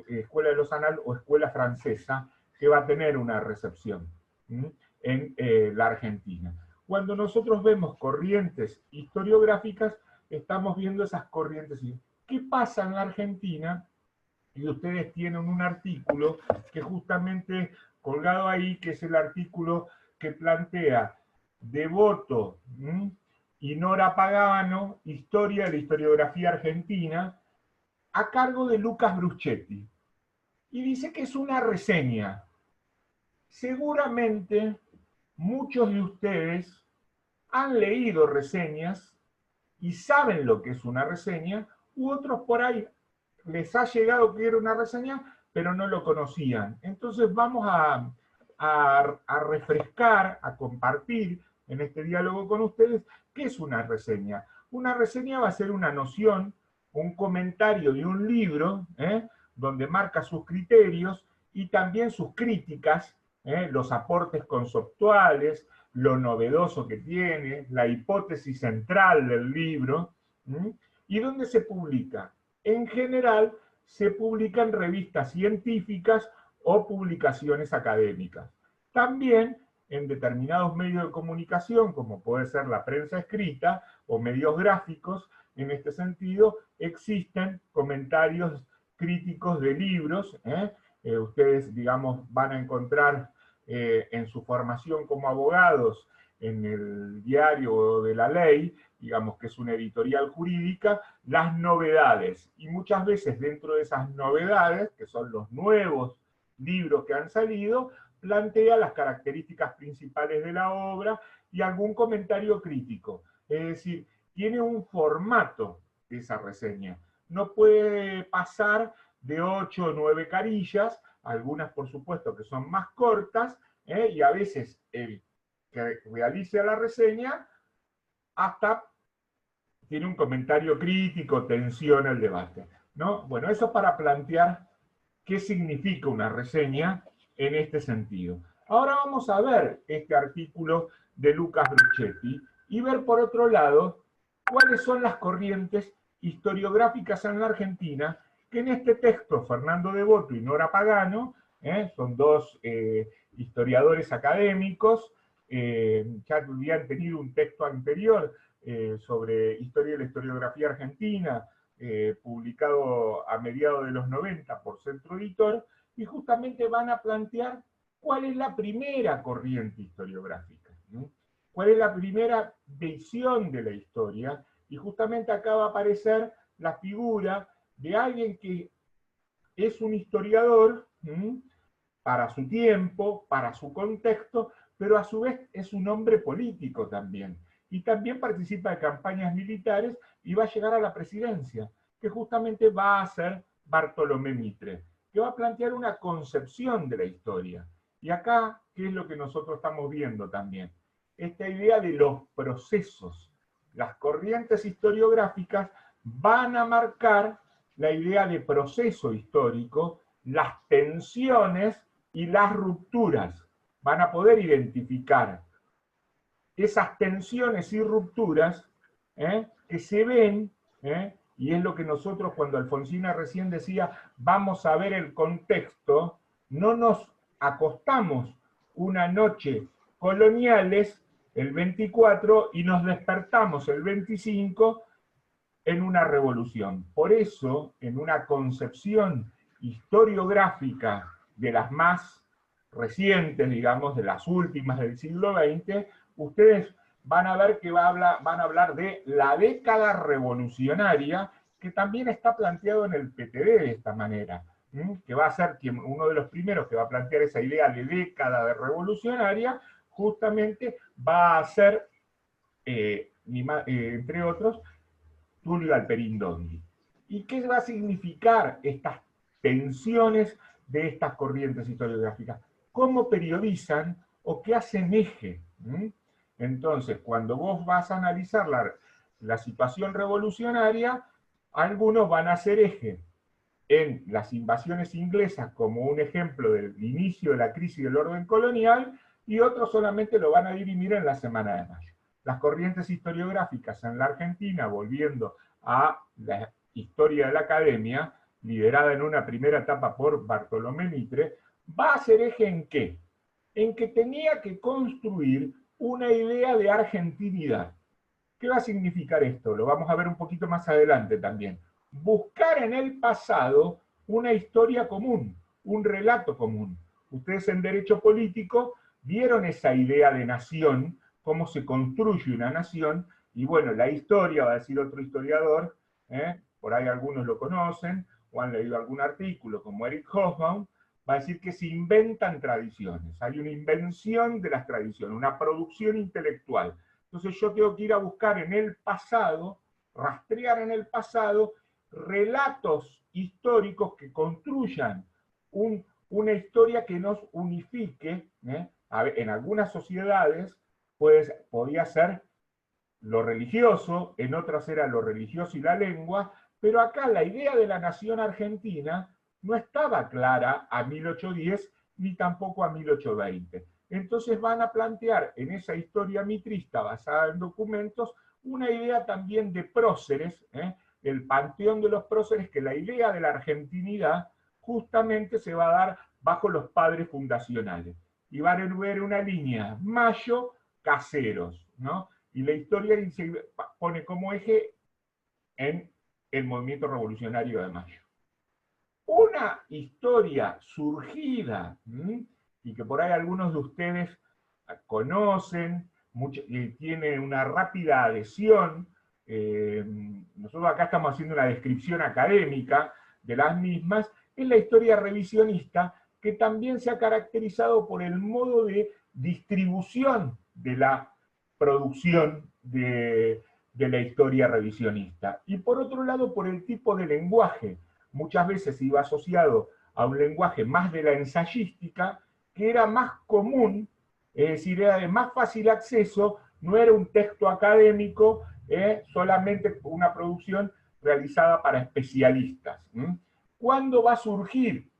Speaker 2: Escuela de los Annales o Escuela Francesa, que va a tener una recepción en la Argentina. Cuando nosotros vemos corrientes historiográficas, estamos viendo esas corrientes. ¿Qué pasa en la Argentina? Y ustedes tienen un artículo que justamente colgado ahí, que es el artículo que plantea Devoto y Nora Pagano, Historia de la Historiografía Argentina, a cargo de Lucas Bruschetti. Y dice que es una reseña. Seguramente muchos de ustedes han leído reseñas y saben lo que es una reseña, u otros por ahí les ha llegado que era una reseña, pero no lo conocían. Entonces vamos a refrescar, a compartir en este diálogo con ustedes qué es una reseña. Una reseña va a ser una noción, un comentario de un libro, donde marca sus criterios y también sus críticas, los aportes conceptuales, lo novedoso que tiene, la hipótesis central del libro, y dónde se publica. En general, se publica en revistas científicas o publicaciones académicas. También en determinados medios de comunicación, como puede ser la prensa escrita o medios gráficos, en este sentido, existen comentarios críticos de libros. Ustedes, digamos, van a encontrar en su formación como abogados, en el diario de la ley, digamos que es una editorial jurídica, las novedades. Y muchas veces dentro de esas novedades, que son los nuevos libros que han salido, plantea las características principales de la obra y algún comentario crítico. Es decir, tiene un formato esa reseña. No puede pasar de 8 o 9 carillas, algunas por supuesto que son más cortas, y a veces el que realice la reseña hasta tiene un comentario crítico, tensiona el debate, ¿no? Bueno, eso para plantear qué significa una reseña en este sentido. Ahora vamos a ver este artículo de Lucas Brochetti y ver por otro lado cuáles son las corrientes historiográficas en la Argentina, que en este texto Fernando Devoto y Nora Pagano, son dos historiadores académicos, ya habían tenido un texto anterior sobre historia de la historiografía argentina, publicado a mediados de los 90 por Centro Editor, y justamente van a plantear cuál es la primera corriente historiográfica, ¿no? Cuál es la primera visión de la historia, y justamente acá va a aparecer la figura de alguien que es un historiador para su tiempo, para su contexto, pero a su vez es un hombre político también. Y también participa de campañas militares y va a llegar a la presidencia, que justamente va a ser Bartolomé Mitre, que va a plantear una concepción de la historia. Y acá, ¿qué es lo que nosotros estamos viendo también? Esta idea de los procesos. Las corrientes historiográficas van a marcar la idea de proceso histórico, las tensiones y las rupturas. Van a poder identificar esas tensiones y rupturas que se ven, y es lo que nosotros cuando Alfonsina recién decía, vamos a ver el contexto, no nos acostamos una noche coloniales el 24 y nos despertamos el 25 en una revolución. Por eso, en una concepción historiográfica de las más recientes, digamos, de las últimas del siglo XX, ustedes van a ver que van a hablar de la década revolucionaria, que también está planteado en el PTD de esta manera, que va a ser uno de los primeros que va a plantear esa idea de década revolucionaria, justamente va a ser, entre otros, Tulio Alperín Dondi. ¿Y qué va a significar estas tensiones de estas corrientes historiográficas? ¿Cómo periodizan o qué hacen eje? Entonces, cuando vos vas a analizar la situación revolucionaria, algunos van a hacer eje en las invasiones inglesas como un ejemplo del inicio de la crisis del orden colonial, y otros solamente lo van a dirimir en la Semana de Mayo. Las corrientes historiográficas en la Argentina, volviendo a la historia de la academia, liderada en una primera etapa por Bartolomé Mitre, va a ser eje en qué? En que tenía que construir una idea de argentinidad. ¿Qué va a significar esto? Lo vamos a ver un poquito más adelante también. Buscar en el pasado una historia común, un relato común. Ustedes en Derecho Político vieron esa idea de nación, cómo se construye una nación, y bueno, la historia, va a decir otro historiador, por ahí algunos lo conocen, o han leído algún artículo, como Eric Hobsbawm, va a decir que se inventan tradiciones, hay una invención de las tradiciones, una producción intelectual. Entonces yo tengo que ir a buscar en el pasado, rastrear en el pasado, relatos históricos que construyan una historia que nos unifique. En algunas sociedades podía ser lo religioso, en otras era lo religioso y la lengua, pero acá la idea de la nación argentina no estaba clara a 1810 ni tampoco a 1820. Entonces van a plantear en esa historia mitrista basada en documentos una idea también de próceres, el panteón de los próceres, que la idea de la argentinidad justamente se va a dar bajo los padres fundacionales. Y van a ver una línea, Mayo, Caseros, ¿no? Y la historia pone como eje en el movimiento revolucionario de Mayo. Una historia surgida, y que por ahí algunos de ustedes conocen, tiene una rápida adhesión. Nosotros acá estamos haciendo una descripción académica de las mismas, es la historia revisionista, que también se ha caracterizado por el modo de distribución de la producción de la historia revisionista. Y por otro lado, por el tipo de lenguaje. Muchas veces iba asociado a un lenguaje más de la ensayística, que era más común, es decir, era de más fácil acceso, no era un texto académico, solamente una producción realizada para especialistas. ¿Cuándo va a surgir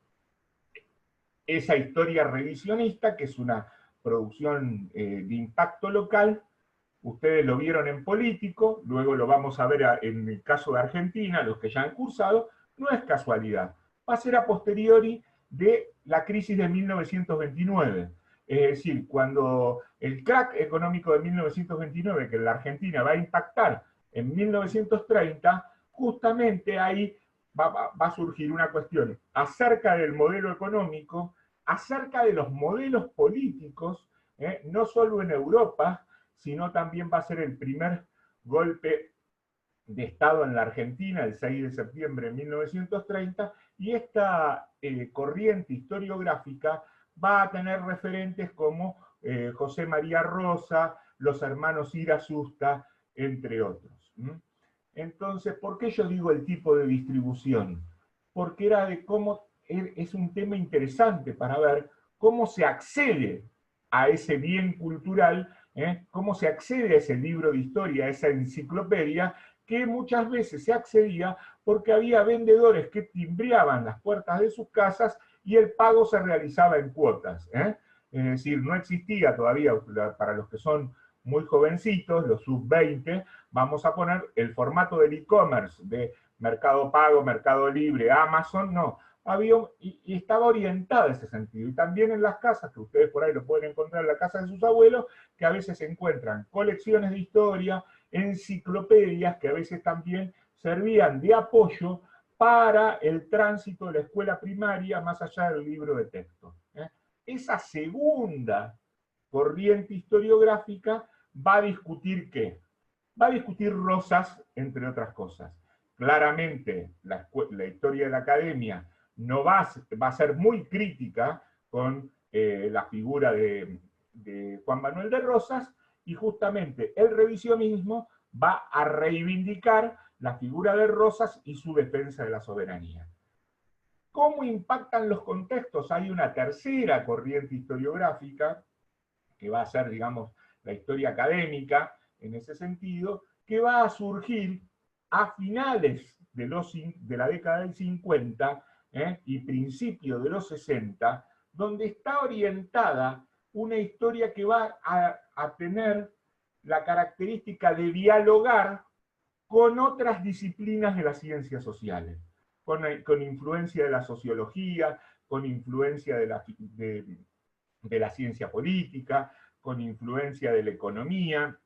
Speaker 2: esa historia revisionista, que es una producción de impacto local? Ustedes lo vieron en Político, luego lo vamos a ver en el caso de Argentina, los que ya han cursado, no es casualidad. Va a ser a posteriori de la crisis de 1929. Es decir, cuando el crack económico de 1929, que en la Argentina va a impactar en 1930, justamente ahí va a surgir una cuestión acerca del modelo económico, acerca de los modelos políticos, no solo en Europa, sino también va a ser el primer golpe de Estado en la Argentina, el 6 de septiembre de 1930, y esta corriente historiográfica va a tener referentes como José María Rosa, los hermanos Irasusta, entre otros. Entonces, ¿por qué yo digo el tipo de distribución? Porque era de cómo, es un tema interesante para ver cómo se accede a ese bien cultural, cómo se accede a ese libro de historia, a esa enciclopedia, que muchas veces se accedía porque había vendedores que timbreaban las puertas de sus casas y el pago se realizaba en cuotas. Es decir, no existía todavía, para los que son muy jovencitos, los sub-20, vamos a poner el formato del e-commerce, de Mercado Pago, Mercado Libre, Amazon, no. Había, y estaba orientada en ese sentido. Y también en las casas, que ustedes por ahí lo pueden encontrar en la casa de sus abuelos, que a veces se encuentran colecciones de historia, enciclopedias, que a veces también servían de apoyo para el tránsito de la escuela primaria más allá del libro de texto. Esa segunda corriente historiográfica va a discutir ¿qué? Va a discutir Rosas, entre otras cosas. Claramente, la historia de la academia no va a ser muy crítica con la figura de Juan Manuel de Rosas, y justamente el revisionismo va a reivindicar la figura de Rosas y su defensa de la soberanía. ¿Cómo impactan los contextos? Hay una tercera corriente historiográfica, que va a ser, digamos, la historia académica, en ese sentido, que va a surgir a finales de la década del 50 y principio de los 60, donde está orientada una historia que va a tener la característica de dialogar con otras disciplinas de las ciencias sociales, con influencia de la sociología, con influencia de la ciencia política, con influencia de la economía.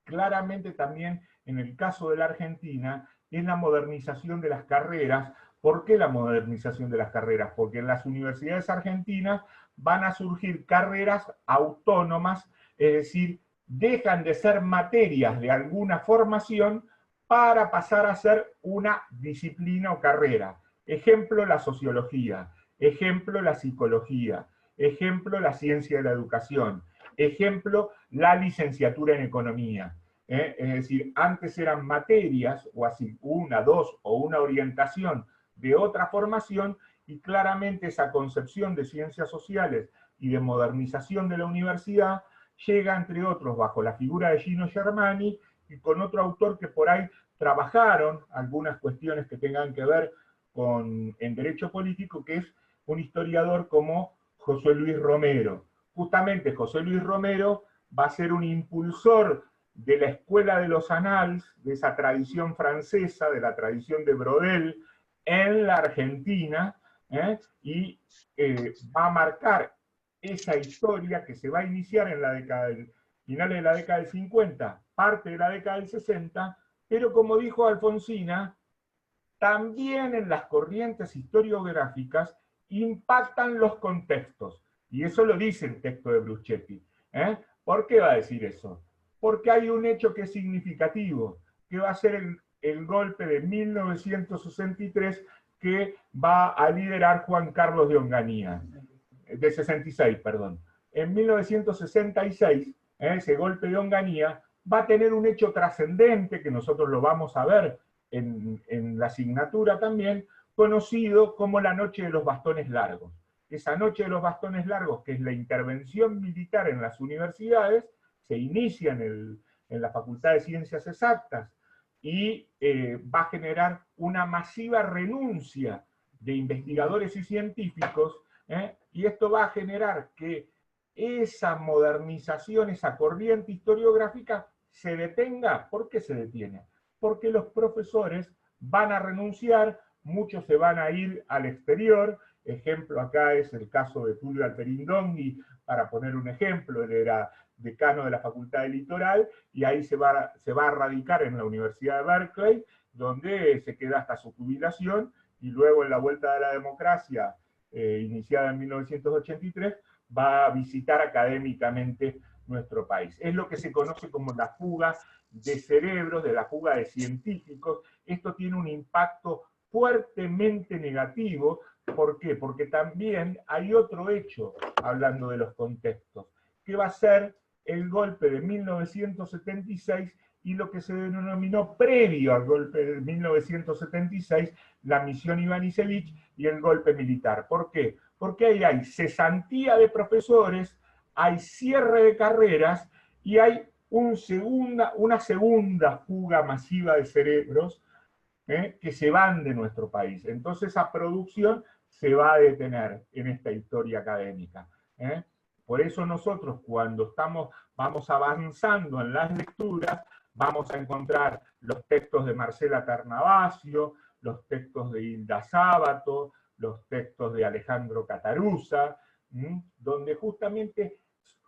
Speaker 2: Claramente también en el caso de la Argentina es la modernización de las carreras. ¿Por qué la modernización de las carreras? Porque en las universidades argentinas van a surgir carreras autónomas, es decir, dejan de ser materias de alguna formación para pasar a ser una disciplina o carrera. Ejemplo, la sociología, ejemplo, la psicología, ejemplo, la ciencia de la educación, ejemplo, la licenciatura en economía. Es decir, antes eran materias, o así, una, dos, o una orientación de otra formación, y claramente esa concepción de ciencias sociales y de modernización de la universidad llega, entre otros, bajo la figura de Gino Germani, y con otro autor que por ahí trabajaron algunas cuestiones que tengan que ver en derecho político, que es un historiador como José Luis Romero. Justamente José Luis Romero va a ser un impulsor de la escuela de los annales, de esa tradición francesa, de la tradición de Brodel en la Argentina, y va a marcar esa historia que se va a iniciar en la década finales de la década del 50, parte de la década del 60, pero como dijo Alfonsina, también en las corrientes historiográficas impactan los contextos. Y eso lo dice el texto de Bruschetti. ¿Por qué va a decir eso? Porque hay un hecho que es significativo, que va a ser el golpe de 1963 que va a liderar Juan Carlos de Onganía, de 66, perdón. En 1966, ese golpe de Onganía va a tener un hecho trascendente, que nosotros lo vamos a ver en la asignatura también, conocido como la Noche de los Bastones Largos. Esa Noche de los Bastones Largos, que es la intervención militar en las universidades, se inicia en la Facultad de Ciencias Exactas y va a generar una masiva renuncia de investigadores y científicos, y esto va a generar que esa modernización, esa corriente historiográfica se detenga. ¿Por qué se detiene? Porque los profesores van a renunciar, muchos se van a ir al exterior. Ejemplo acá es el caso de Tulio Alperindongui, para poner un ejemplo. Él era decano de la Facultad de Litoral, y ahí se va a radicar en la Universidad de Berkeley, donde se queda hasta su jubilación, y luego en la Vuelta de la Democracia, iniciada en 1983, va a visitar académicamente nuestro país. Es lo que se conoce como la fuga de cerebros, de la fuga de científicos. Esto tiene un impacto fuertemente negativo. ¿Por qué? Porque también hay otro hecho, hablando de los contextos, que va a ser el golpe de 1976 y lo que se denominó previo al golpe de 1976, la misión Ivanišević y el golpe militar. ¿Por qué? Porque ahí hay cesantía de profesores, hay cierre de carreras y hay una segunda fuga masiva de cerebros que se van de nuestro país. Entonces esa producción se va a detener en esta historia académica. Por eso nosotros, cuando vamos avanzando en las lecturas, vamos a encontrar los textos de Marcela Ternavasio, los textos de Hilda Sábato, los textos de Alejandro Cataruza, donde justamente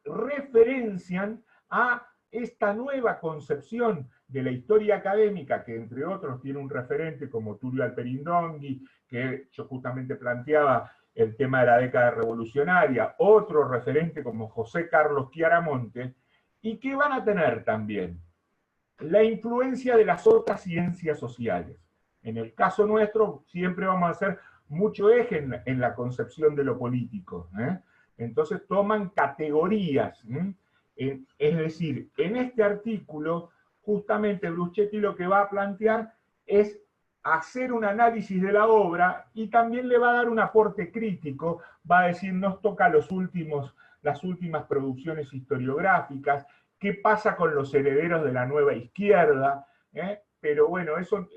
Speaker 2: referencian a esta nueva concepción de la historia académica, que entre otros tiene un referente como Tulio Alperindongui, que yo justamente planteaba el tema de la década revolucionaria, otro referente como José Carlos Chiaramonte, y que van a tener también la influencia de las otras ciencias sociales. En el caso nuestro siempre vamos a hacer mucho eje en la concepción de lo político. Entonces toman categorías. Es decir, en este artículo, justamente Bruschetti lo que va a plantear es hacer un análisis de la obra y también le va a dar un aporte crítico. Va a decir, nos toca las últimas producciones historiográficas, qué pasa con los herederos de la nueva izquierda, pero bueno, eso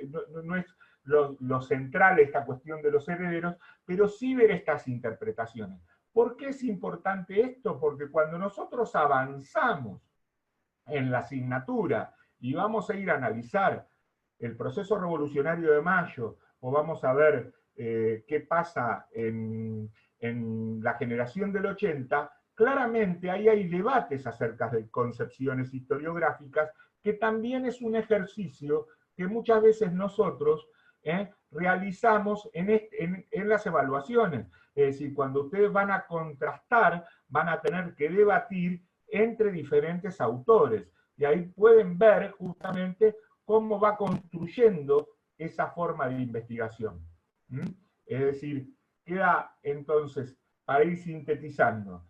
Speaker 2: no es lo central, esta cuestión de los herederos, pero sí ver estas interpretaciones. ¿Por qué es importante esto? Porque cuando nosotros avanzamos en la asignatura y vamos a ir a analizar el proceso revolucionario de Mayo, o vamos a ver qué pasa en la generación del 80, claramente ahí hay debates acerca de concepciones historiográficas, que también es un ejercicio que muchas veces nosotros realizamos en las evaluaciones. Es decir, cuando ustedes van a contrastar, van a tener que debatir entre diferentes autores. Y ahí pueden ver justamente cómo va construyendo esa forma de investigación. Es decir, queda entonces, para ir sintetizando,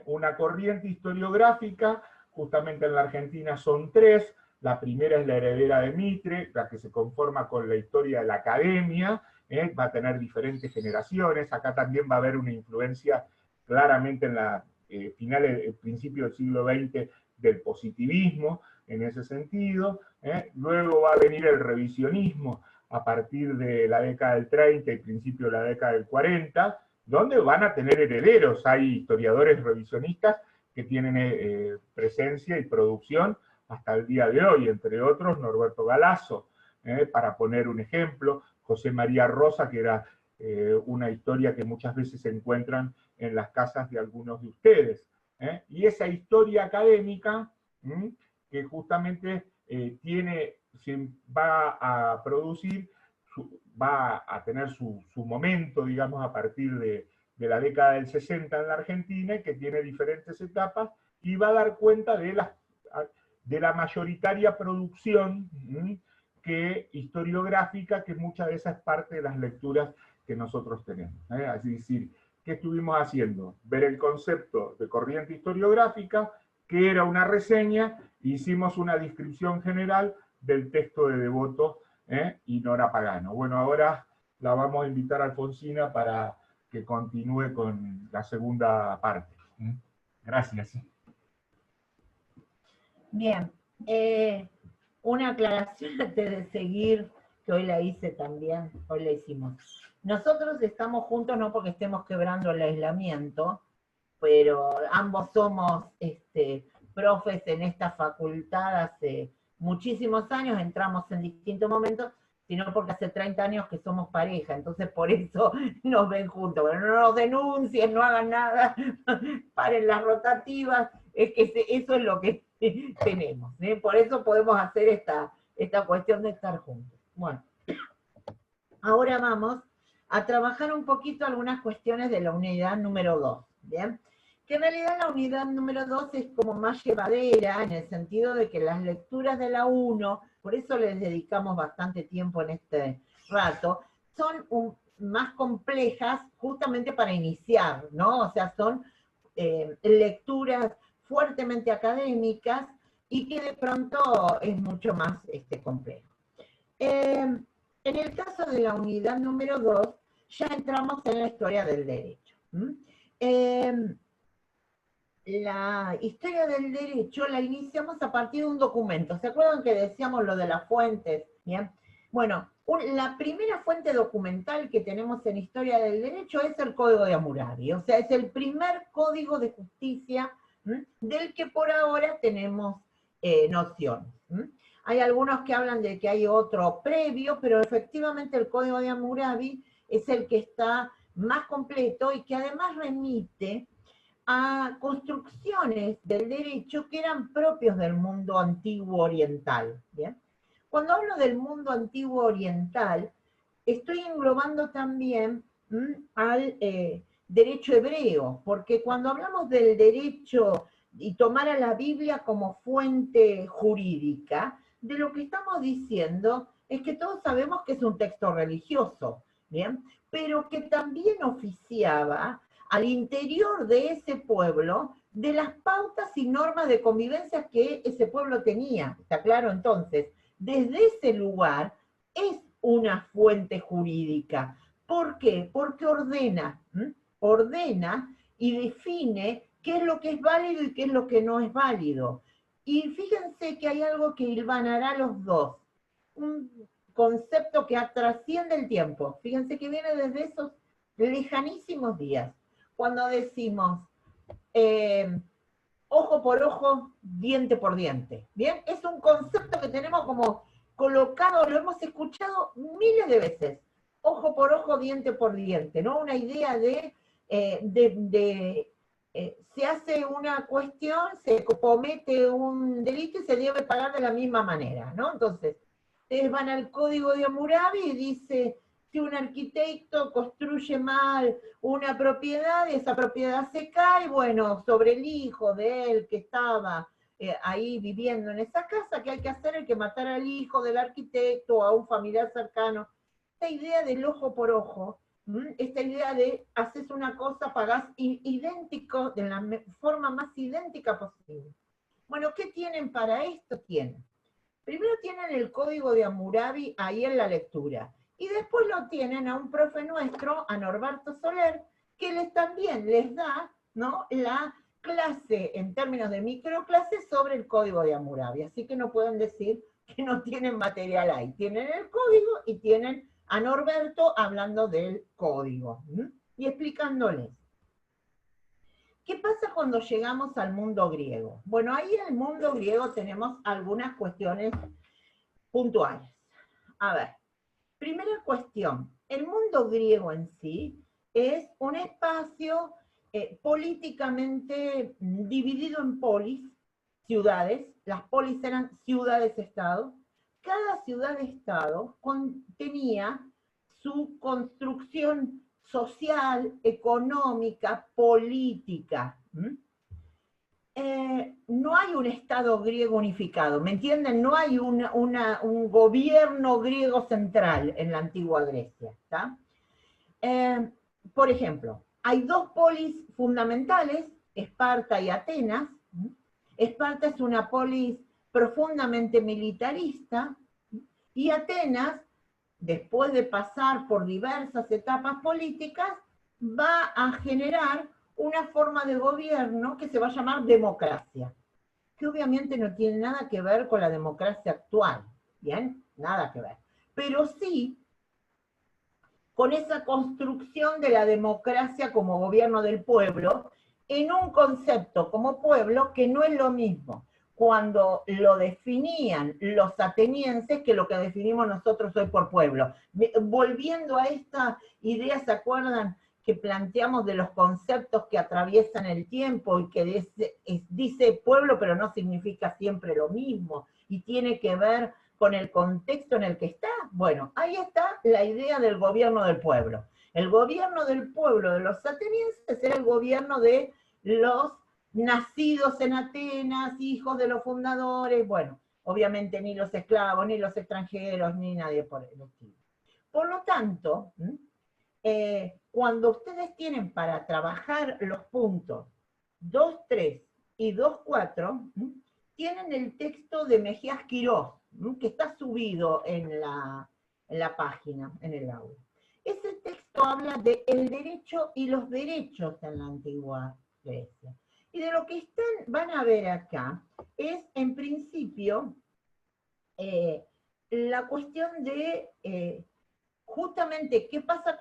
Speaker 2: una corriente historiográfica, justamente en la Argentina son tres. La primera es la heredera de Mitre, la que se conforma con la historia de la academia, va a tener diferentes generaciones. Acá también va a haber una influencia claramente en la principio del siglo XX del positivismo, en ese sentido. Luego va a venir el revisionismo a partir de la década del 30 y principio de la década del 40, donde van a tener herederos. Hay historiadores revisionistas que tienen presencia y producción hasta el día de hoy, entre otros Norberto Galasso, para poner un ejemplo, José María Rosa, que era una historia que muchas veces se encuentran en las casas de algunos de ustedes. Y esa historia académica, que justamente va a producir, va a tener su momento, digamos, a partir de la década del 60 en la Argentina, que tiene diferentes etapas, y va a dar cuenta de la mayoritaria producción historiográfica, que muchas de esas es parte de las lecturas que nosotros tenemos. Es decir, ¿qué estuvimos haciendo? Ver el concepto de corriente historiográfica, que era una reseña, hicimos una descripción general del texto de Devoto y Nora Pagano. Bueno, ahora la vamos a invitar a Alfonsina para que continúe con la segunda parte. Gracias.
Speaker 1: Bien, una aclaración antes de seguir, que hoy la hice también, hoy la hicimos. Nosotros estamos juntos no porque estemos quebrando el aislamiento, pero ambos somos profes en esta facultad hace muchísimos años, entramos en distintos momentos, sino porque hace 30 años que somos pareja, entonces por eso nos ven juntos. Bueno, no nos denuncien, no hagan nada, paren las rotativas, es que eso es lo que tenemos, ¿eh? Por eso podemos hacer esta cuestión de estar juntos. Bueno, ahora vamos a trabajar un poquito algunas cuestiones de la unidad número 2, ¿bien? Que en realidad la unidad número 2 es como más llevadera, en el sentido de que las lecturas de la 1, por eso les dedicamos bastante tiempo en este rato, son más complejas justamente para iniciar, ¿no? O sea, son lecturas fuertemente académicas y que de pronto es mucho más complejo. En el caso de la unidad número 2, ya entramos en la historia del derecho. La historia del derecho la iniciamos a partir de un documento. ¿Se acuerdan que decíamos lo de las fuentes? ¿Bien? Bueno, la primera fuente documental que tenemos en historia del derecho es el Código de Hammurabi. O sea, es el primer código de justicia del que por ahora tenemos noción. Hay algunos que hablan de que hay otro previo, pero efectivamente el Código de Hammurabi es el que está más completo y que además remite a construcciones del derecho que eran propios del mundo antiguo oriental. ¿Bien? Cuando hablo del mundo antiguo oriental, estoy englobando también al derecho hebreo, porque cuando hablamos del derecho y tomar a la Biblia como fuente jurídica, de lo que estamos diciendo es que todos sabemos que es un texto religioso, ¿bien? Pero que también oficiaba al interior de ese pueblo de las pautas y normas de convivencia que ese pueblo tenía. ¿Está claro? Entonces, desde ese lugar es una fuente jurídica. ¿Por qué? Porque ordena y define qué es lo que es válido y qué es lo que no es válido. Y fíjense que hay algo que hilvanará a los dos. Un concepto que trasciende el tiempo. Fíjense que viene desde esos lejanísimos días. Cuando decimos ojo por ojo, diente por diente. ¿Bien? Es un concepto que tenemos como colocado, lo hemos escuchado miles de veces. Ojo por ojo, diente por diente, ¿no? Una idea de se hace una cuestión, se comete un delito y se debe pagar de la misma manera, ¿no? Entonces, ustedes van al Código de Hammurabi y dice, si un arquitecto construye mal una propiedad y esa propiedad se cae, bueno, sobre el hijo de él que estaba ahí viviendo en esa casa, ¿qué hay que hacer? Hay que matar al hijo del arquitecto o a un familiar cercano. Esta idea del ojo por ojo, esta idea de haces una cosa, pagás idéntico, de la forma más idéntica posible. Bueno, ¿qué tienen para esto? Primero tienen el Código de Hammurabi ahí en la lectura, y después lo tienen a un profe nuestro, a Norberto Soler, que también les da, ¿no?, la clase en términos de microclase sobre el Código de Hammurabi, así que no pueden decir que no tienen material ahí. Tienen el código y tienen a Norberto hablando del código y explicándoles. ¿Qué pasa cuando llegamos al mundo griego? Bueno, ahí en el mundo griego tenemos algunas cuestiones puntuales. A ver, primera cuestión, el mundo griego en sí es un espacio políticamente dividido en polis, ciudades. Las polis eran ciudades-estado. Cada ciudad-estado tenía su construcción social, económica, política. No hay un Estado griego unificado, ¿me entienden? No hay un gobierno griego central en la antigua Grecia, ¿está? Por ejemplo, hay dos polis fundamentales, Esparta y Atenas. Esparta es una polis profundamente militarista, y Atenas después de pasar por diversas etapas políticas, va a generar una forma de gobierno que se va a llamar democracia, que obviamente no tiene nada que ver con la democracia actual, ¿bien? Nada que ver. Pero sí con esa construcción de la democracia como gobierno del pueblo, en un concepto como pueblo que no es lo mismo cuando lo definían los atenienses que lo que definimos nosotros hoy por pueblo. Volviendo a esta idea, ¿se acuerdan que planteamos de los conceptos que atraviesan el tiempo y que dice pueblo pero no significa siempre lo mismo y tiene que ver con el contexto en el que está? Bueno, ahí está la idea del gobierno del pueblo. El gobierno del pueblo de los atenienses era el gobierno de los nacidos en Atenas, hijos de los fundadores, bueno, obviamente ni los esclavos, ni los extranjeros, ni nadie por el estilo. Por lo tanto, cuando ustedes tienen para trabajar los puntos 2.3 y 2.4, tienen el texto de Mejías Quirós, que está subido en la página, en el aula. Ese texto habla de el derecho y los derechos en la antigua Grecia. Y de lo que van a ver acá es, en principio, la cuestión de justamente qué pasa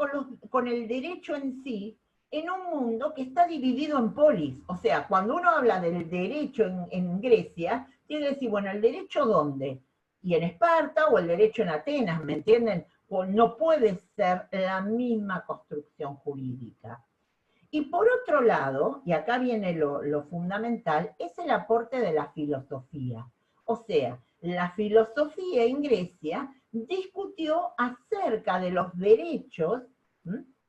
Speaker 1: con el derecho en sí en un mundo que está dividido en polis. O sea, cuando uno habla del derecho en Grecia, tiene que decir, bueno, ¿el derecho dónde? Y en Esparta o el derecho en Atenas, ¿me entienden? Pues no puede ser la misma construcción jurídica. Y por otro lado, y acá viene lo fundamental, es el aporte de la filosofía. O sea, la filosofía en Grecia discutió acerca de los derechos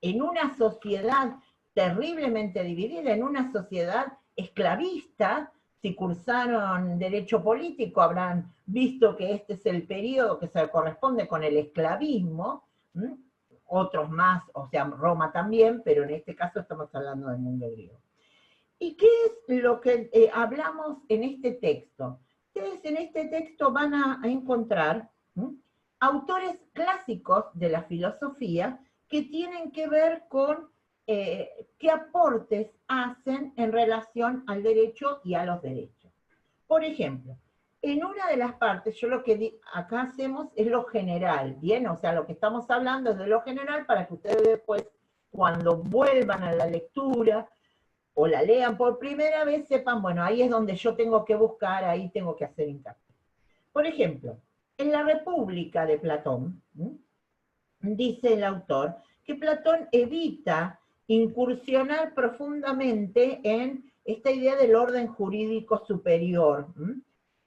Speaker 1: en una sociedad terriblemente dividida, en una sociedad esclavista. Si cursaron derecho político habrán visto que este es el periodo que se corresponde con el esclavismo, otros más, o sea, Roma también, pero en este caso estamos hablando del mundo griego. ¿Y qué es lo que hablamos en este texto? Ustedes en este texto van a encontrar autores clásicos de la filosofía que tienen que ver con qué aportes hacen en relación al derecho y a los derechos. Por ejemplo, en una de las partes, yo lo que acá hacemos es lo general, ¿bien? O sea, lo que estamos hablando es de lo general para que ustedes después, cuando vuelvan a la lectura o la lean por primera vez, sepan, bueno, ahí es donde yo tengo que buscar, ahí tengo que hacer hincapié. Por ejemplo, en la República de Platón, dice el autor que Platón evita incursionar profundamente en esta idea del orden jurídico superior.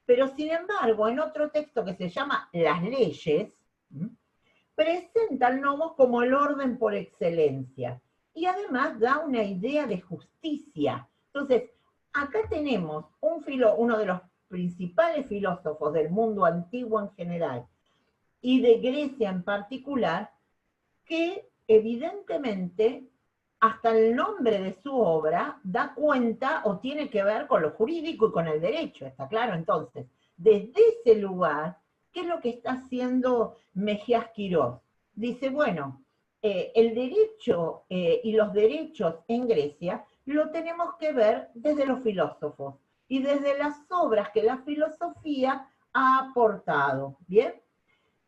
Speaker 1: Pero sin embargo, en otro texto que se llama Las leyes, presenta al nomos como el orden por excelencia. Y además da una idea de justicia. Entonces, acá tenemos uno de los principales filósofos del mundo antiguo en general, y de Grecia en particular, que evidentemente hasta el nombre de su obra da cuenta o tiene que ver con lo jurídico y con el derecho, ¿está claro? Entonces, desde ese lugar, ¿qué es lo que está haciendo Mejías Quirós? Dice, bueno, el derecho y los derechos en Grecia lo tenemos que ver desde los filósofos y desde las obras que la filosofía ha aportado, ¿bien?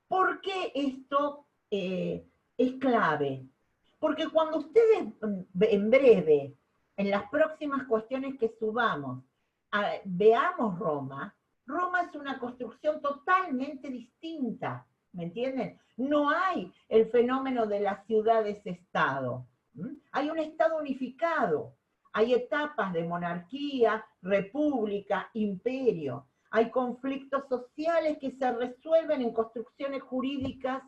Speaker 1: ¿Por qué esto es clave? Porque cuando ustedes en breve, en las próximas cuestiones que subamos, veamos Roma, Roma es una construcción totalmente distinta, ¿me entienden? No hay el fenómeno de las ciudades-estado. Hay un estado unificado, hay etapas de monarquía, república, imperio. Hay conflictos sociales que se resuelven en construcciones jurídicas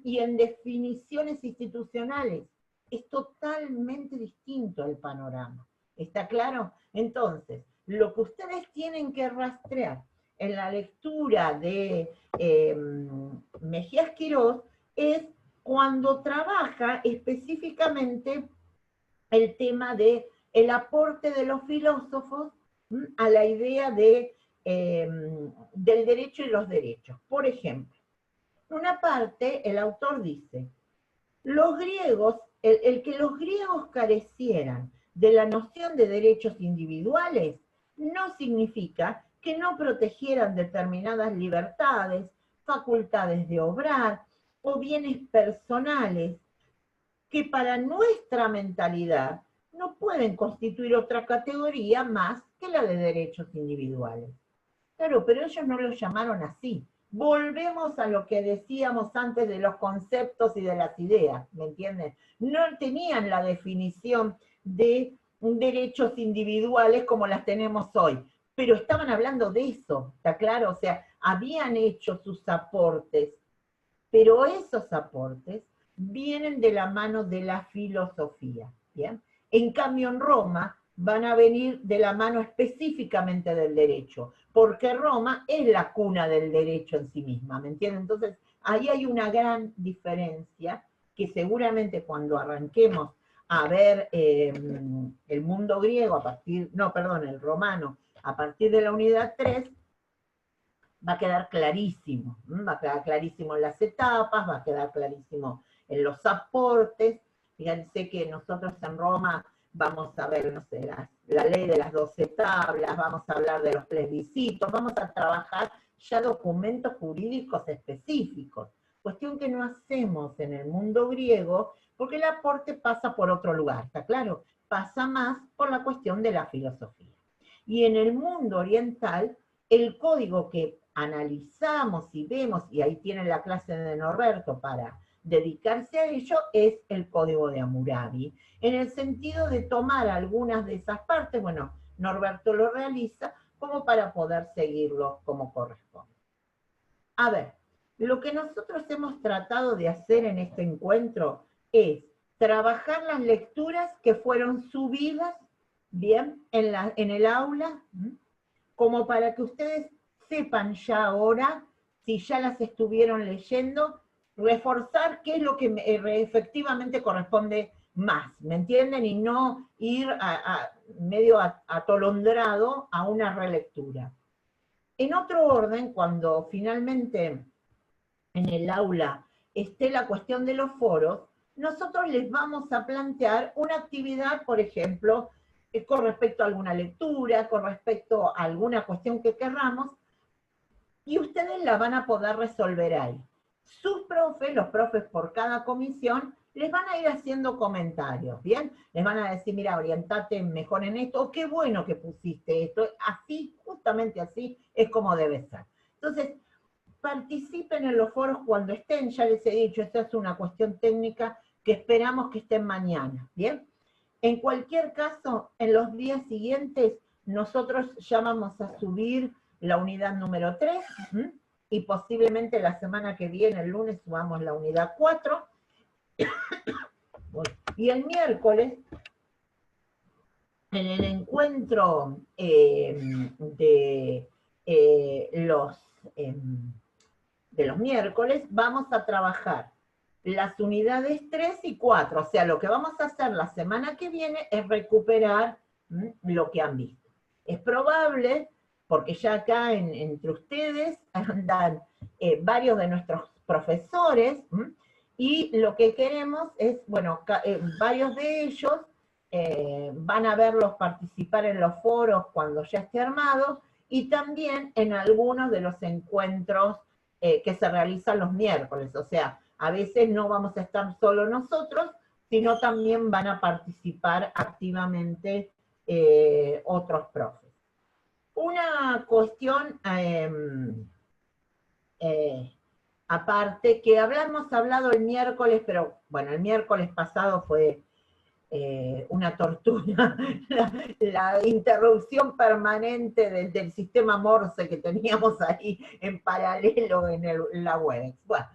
Speaker 1: y en definiciones institucionales. Es totalmente distinto el panorama. ¿Está claro? Entonces, lo que ustedes tienen que rastrear en la lectura de Mejías Quirós es cuando trabaja específicamente el tema de el aporte de los filósofos a la idea del derecho y los derechos. Por ejemplo, una parte el autor dice, los griegos, el que los griegos carecieran de la noción de derechos individuales no significa que no protegieran determinadas libertades, facultades de obrar o bienes personales que para nuestra mentalidad no pueden constituir otra categoría más que la de derechos individuales. Claro, pero ellos no lo llamaron así. Volvemos a lo que decíamos antes de los conceptos y de las ideas, ¿me entienden? No tenían la definición de derechos individuales como las tenemos hoy, pero estaban hablando de eso, ¿está claro? O sea, habían hecho sus aportes, pero esos aportes vienen de la mano de la filosofía, ¿bien? En cambio, en Roma van a venir de la mano específicamente del derecho, porque Roma es la cuna del derecho en sí misma, ¿me entienden? Entonces, ahí hay una gran diferencia que seguramente cuando arranquemos a ver el mundo griego a partir, no, perdón, el romano, a partir de la unidad 3, va a quedar clarísimo, va a quedar clarísimo en las etapas, va a quedar clarísimo en los aportes. Fíjense que nosotros en Roma vamos a ver, no sé, la ley de las 12 tablas, vamos a hablar de los plebiscitos, vamos a trabajar ya documentos jurídicos específicos, cuestión que no hacemos en el mundo griego, porque el aporte pasa por otro lugar, ¿está claro? Pasa más por la cuestión de la filosofía. Y en el mundo oriental, el código que analizamos y vemos, y ahí tienen la clase de Norberto para dedicarse a ello, es el código de Hammurabi, en el sentido de tomar algunas de esas partes, bueno, Norberto lo realiza, como para poder seguirlo como corresponde. A ver, lo que nosotros hemos tratado de hacer en este encuentro es trabajar las lecturas que fueron subidas, bien, en el aula, como para que ustedes sepan ya ahora, si ya las estuvieron leyendo, reforzar qué es lo que efectivamente corresponde más, ¿me entienden? Y no ir medio atolondrado a una relectura. En otro orden, cuando finalmente en el aula esté la cuestión de los foros, nosotros les vamos a plantear una actividad, por ejemplo, con respecto a alguna lectura, con respecto a alguna cuestión que querramos, y ustedes la van a poder resolver ahí. Sus profes, los profes por cada comisión, les van a ir haciendo comentarios, ¿bien? Les van a decir, mira, orientate mejor en esto, o qué bueno que pusiste esto, así, justamente así, es como debe ser. Entonces, participen en los foros cuando estén, ya les he dicho, esta es una cuestión técnica que esperamos que estén mañana, ¿bien? En cualquier caso, en los días siguientes, nosotros ya vamos a subir la unidad número 3, y posiblemente la semana que viene, el lunes, subamos la unidad 4, y el miércoles, en el encuentro de los miércoles, vamos a trabajar las unidades 3 y 4, o sea, lo que vamos a hacer la semana que viene es recuperar lo que han visto. Es probable, porque ya acá entre ustedes andan varios de nuestros profesores, y lo que queremos es, bueno, varios de ellos van a verlos participar en los foros cuando ya esté armado, y también en algunos de los encuentros que se realizan los miércoles, o sea, a veces no vamos a estar solo nosotros, sino también van a participar activamente otros profes. Una cuestión aparte, que hablamos hablado el miércoles, pero bueno, el miércoles pasado fue una tortura, la interrupción permanente del sistema Morse que teníamos ahí en paralelo en la web. Bueno,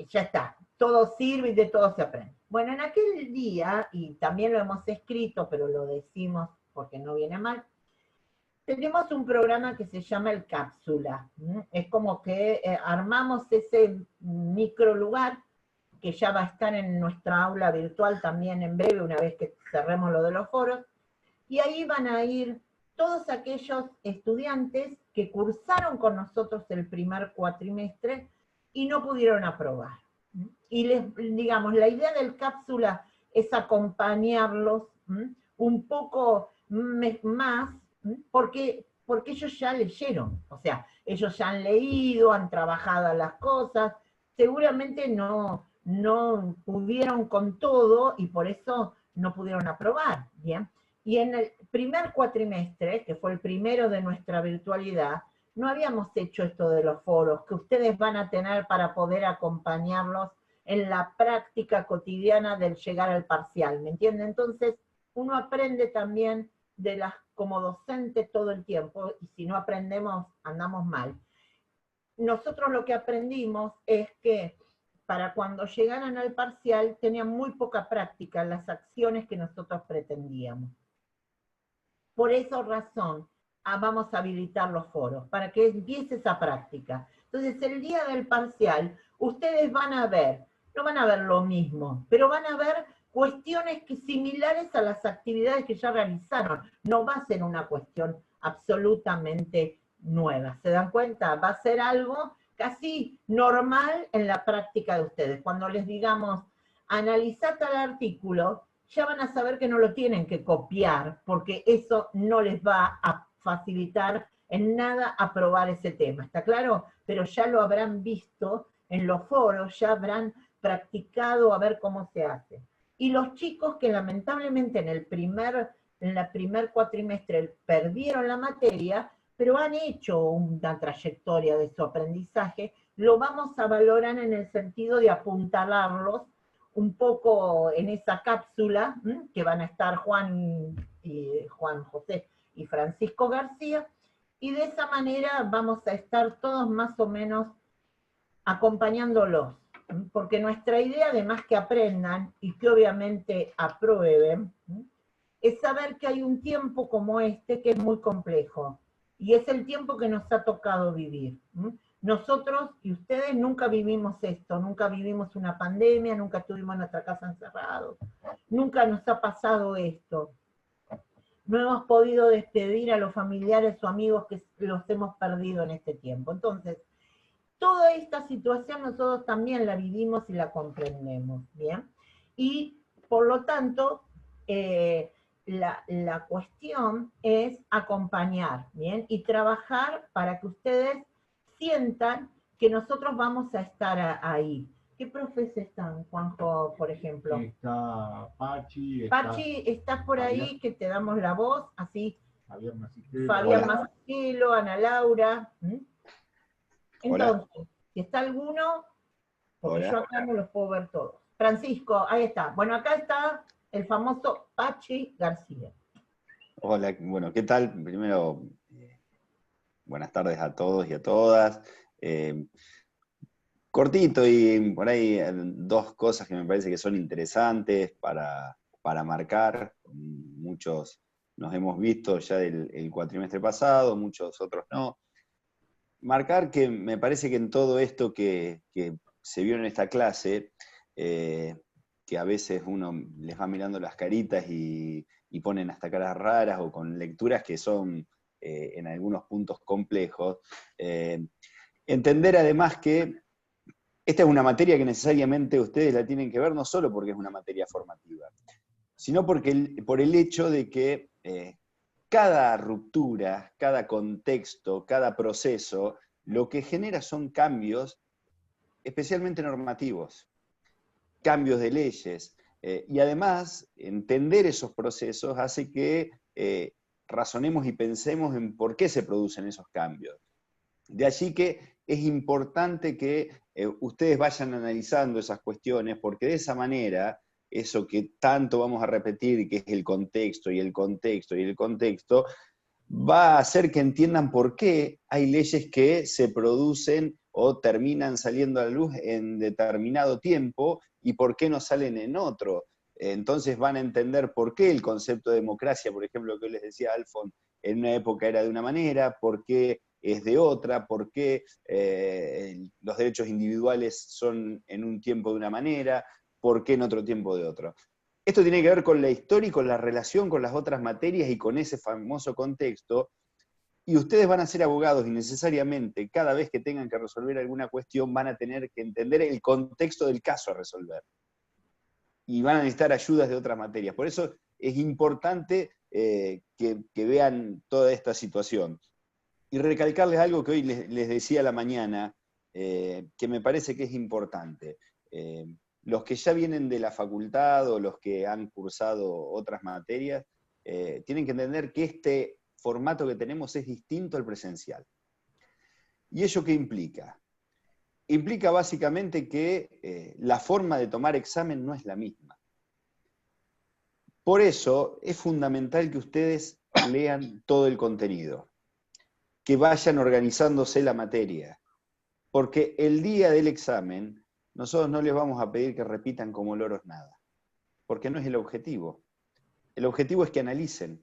Speaker 1: ya está, todo sirve y de todo se aprende. Bueno, en aquel día, y también lo hemos escrito, pero lo decimos porque no viene mal, tenemos un programa que se llama el Cápsula. Es como que armamos ese micro lugar que ya va a estar en nuestra aula virtual también en breve, una vez que cerremos lo de los foros, y ahí van a ir todos aquellos estudiantes que cursaron con nosotros el primer cuatrimestre, y no pudieron aprobar. Y digamos, la idea del cápsula es acompañarlos un poco más, porque ellos ya leyeron, o sea, ellos ya han leído, han trabajado las cosas, seguramente no pudieron con todo y por eso no pudieron aprobar, ¿bien? Y en el primer cuatrimestre, que fue el primero de nuestra virtualidad, no habíamos hecho esto de los foros, que ustedes van a tener para poder acompañarlos en la práctica cotidiana del llegar al parcial, ¿me entienden? Entonces, uno aprende también como docente todo el tiempo, y si no aprendemos, andamos mal. Nosotros lo que aprendimos es que para cuando llegaran al parcial tenían muy poca práctica en las acciones que nosotros pretendíamos. Por esa razón, vamos a habilitar los foros, para que empiece esa práctica. Entonces, el día del parcial, ustedes van a ver, no van a ver lo mismo, pero van a ver cuestiones similares a las actividades que ya realizaron. No va a ser una cuestión absolutamente nueva, ¿se dan cuenta? Va a ser algo casi normal en la práctica de ustedes. Cuando les digamos, analizad tal artículo, ya van a saber que no lo tienen que copiar, porque eso no les va a facilitar en nada aprobar ese tema, ¿está claro? Pero ya lo habrán visto en los foros, ya habrán practicado a ver cómo se hace. Y los chicos que lamentablemente en el primer cuatrimestre perdieron la materia, pero han hecho una trayectoria de su aprendizaje, lo vamos a valorar en el sentido de apuntalarlos un poco en esa cápsula, que van a estar Juan José y Francisco García, y de esa manera vamos a estar todos más o menos acompañándolos, porque nuestra idea, además que aprendan y que obviamente aprueben, es saber que hay un tiempo como este que es muy complejo, y es el tiempo que nos ha tocado vivir. Nosotros y ustedes nunca vivimos esto, nunca vivimos una pandemia, nunca estuvimos en nuestra casa encerrados, nunca nos ha pasado esto. No hemos podido despedir a los familiares o amigos que los hemos perdido en este tiempo. Entonces, toda esta situación nosotros también la vivimos y la comprendemos, ¿bien? Y, por lo tanto, la cuestión es acompañar, ¿bien? Y trabajar para que ustedes sientan que nosotros vamos a estar ahí. ¿Qué profes están, Juanjo, por ejemplo?
Speaker 2: Está Pachi.
Speaker 1: Pachi, ¿estás por
Speaker 2: Fabián,
Speaker 1: ahí que te damos la voz? Así.
Speaker 2: Fabián
Speaker 1: Masicelo, Ana Laura. Entonces, si está alguno, porque yo acá no los puedo ver todos. Francisco, ahí está. Bueno, acá está el famoso Pachi García.
Speaker 3: Hola, bueno, ¿qué tal? Primero, buenas tardes a todos y a todas. Cortito y por ahí dos cosas que me parece que son interesantes para marcar. Muchos nos hemos visto ya el cuatrimestre pasado, muchos otros no. Marcar que me parece que en todo esto que se vio en esta clase, que a veces uno les va mirando las caritas y ponen hasta caras raras o con lecturas que son en algunos puntos complejos, entender además que esta es una materia que necesariamente ustedes la tienen que ver no solo porque es una materia formativa, sino por el hecho de que cada ruptura, cada contexto, cada proceso, lo que genera son cambios especialmente normativos, cambios de leyes, y además entender esos procesos hace que razonemos y pensemos en por qué se producen esos cambios. De allí que es importante que ustedes vayan analizando esas cuestiones, porque de esa manera, eso que tanto vamos a repetir, que es el contexto y el contexto y el contexto, va a hacer que entiendan por qué hay leyes que se producen o terminan saliendo a la luz en determinado tiempo y por qué no salen en otro. Entonces van a entender por qué el concepto de democracia, por ejemplo, que les decía Alfon, en una época era de una manera, por qué es de otra, por qué los derechos individuales son en un tiempo de una manera, por qué en otro tiempo de otro. Esto tiene que ver con la historia y con la relación con las otras materias y con ese famoso contexto, Y ustedes van a ser abogados y necesariamente cada vez que tengan que resolver alguna cuestión van a tener que entender el contexto del caso a resolver. Y van a necesitar ayudas de otras materias. Por eso es importante que vean toda esta situación. Y recalcarles algo que hoy les decía a la mañana, que me parece que es importante. Los que ya vienen de la facultad o los que han cursado otras materias, tienen que entender que este formato que tenemos es distinto al presencial. ¿Y ello qué implica? Implica básicamente que la forma de tomar examen no es la misma. Por eso es fundamental que ustedes lean todo el contenido, que vayan organizándose la materia, porque el día del examen nosotros no les vamos a pedir que repitan como loros nada, porque no es el objetivo. El objetivo es que analicen,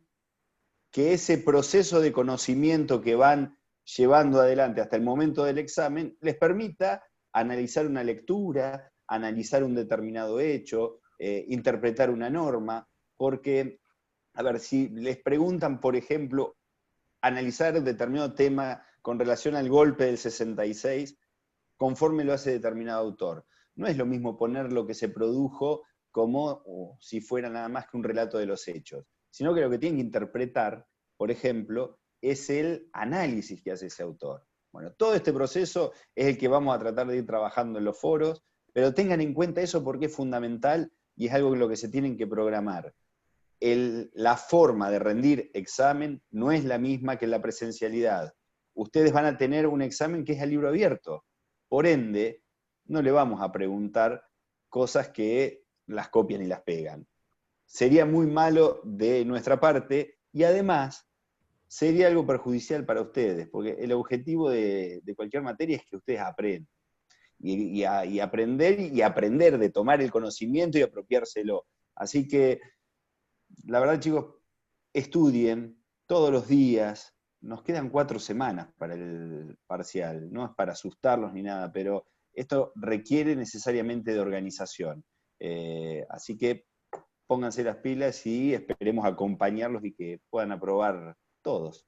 Speaker 3: que ese proceso de conocimiento que van llevando adelante hasta el momento del examen les permita analizar una lectura, analizar un determinado hecho, interpretar una norma, porque, a ver, si les preguntan, por ejemplo, analizar un determinado tema con relación al golpe del 66, conforme lo hace determinado autor. No es lo mismo poner lo que se produjo como si fuera nada más que un relato de los hechos, sino que lo que tienen que interpretar, por ejemplo, es el análisis que hace ese autor. Bueno, todo este proceso es el que vamos a tratar de ir trabajando en los foros, pero tengan en cuenta eso porque es fundamental y es algo en lo que se tienen que programar. La forma de rendir examen no es la misma que la presencialidad. Ustedes van a tener un examen que es a libro abierto. Por ende, no le vamos a preguntar cosas que las copian y las pegan. Sería muy malo de nuestra parte y además sería algo perjudicial para ustedes, porque el objetivo de cualquier materia es que ustedes aprendan. Y aprender de tomar el conocimiento y apropiárselo. Así que, la verdad, chicos, estudien todos los días. Nos quedan 4 semanas para el parcial. No es para asustarlos ni nada, pero esto requiere necesariamente de organización. Así que pónganse las pilas y esperemos acompañarlos y que puedan aprobar todos.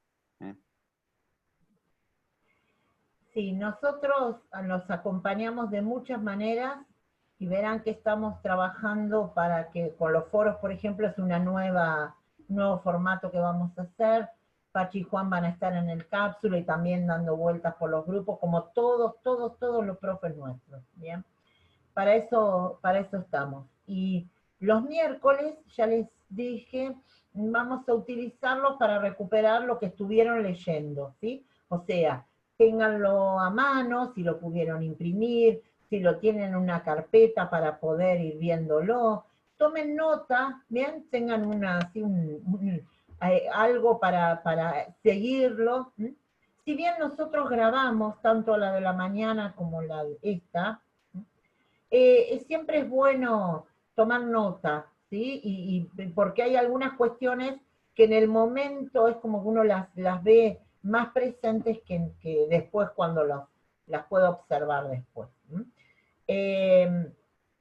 Speaker 1: Sí, nosotros los acompañamos de muchas maneras y verán que estamos trabajando para que con los foros, por ejemplo, es un nuevo formato que vamos a hacer. Pachi y Juan van a estar en el cápsula y también dando vueltas por los grupos, como todos los profes nuestros, ¿bien? Para eso estamos. Y los miércoles, ya les dije, vamos a utilizarlos para recuperar lo que estuvieron leyendo, ¿sí? O sea, ténganlo a mano, si lo pudieron imprimir, si lo tienen en una carpeta para poder ir viéndolo. Tomen nota, ¿bien? Tengan algo para seguirlo. Si bien nosotros grabamos tanto la de la mañana como la de esta, siempre es bueno tomar nota, ¿sí? Y porque hay algunas cuestiones que en el momento es como que uno las ve más presentes que después cuando las puedo observar después.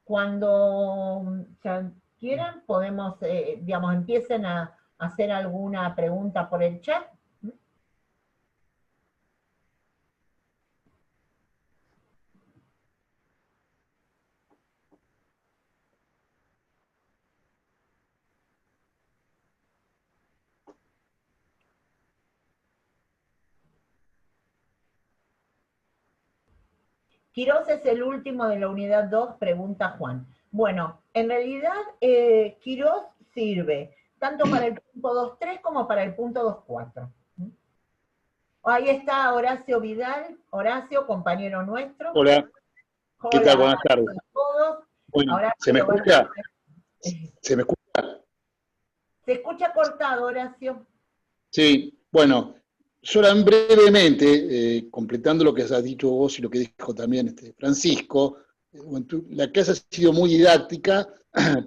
Speaker 1: Cuando quieran, podemos, digamos, empiecen a hacer alguna pregunta por el chat. Quirós es el último de la unidad 2, pregunta Juan. Bueno, en realidad Quirós sirve tanto para el punto 2.3 como para el punto 2.4. Ahí está Horacio Vidal. Horacio, compañero nuestro.
Speaker 4: Hola.
Speaker 1: Hola,
Speaker 4: ¿Qué tal? Buenas tardes.
Speaker 1: a todos.
Speaker 4: Bueno,
Speaker 1: Horacio,
Speaker 4: ¿se me escucha? ¿Se me escucha?
Speaker 1: Se escucha cortado, Horacio.
Speaker 4: Sí, bueno, solo brevemente, completando lo que has dicho vos y lo que dijo también Francisco, la clase ha sido muy didáctica,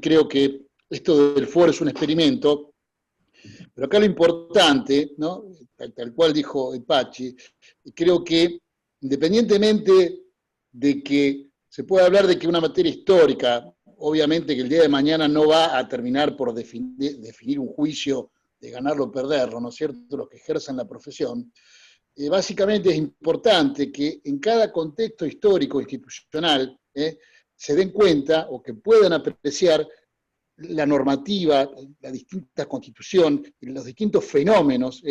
Speaker 4: creo que esto del foro es un experimento, pero acá lo importante, ¿no? Tal cual dijo Pachi, creo que independientemente de que se pueda hablar de que una materia histórica, obviamente que el día de mañana no va a terminar por definir un juicio ganarlo o perderlo, ¿no es cierto?, los que ejercen la profesión, básicamente es importante que en cada contexto histórico institucional se den cuenta o que puedan apreciar la normativa, la distinta constitución, los distintos fenómenos,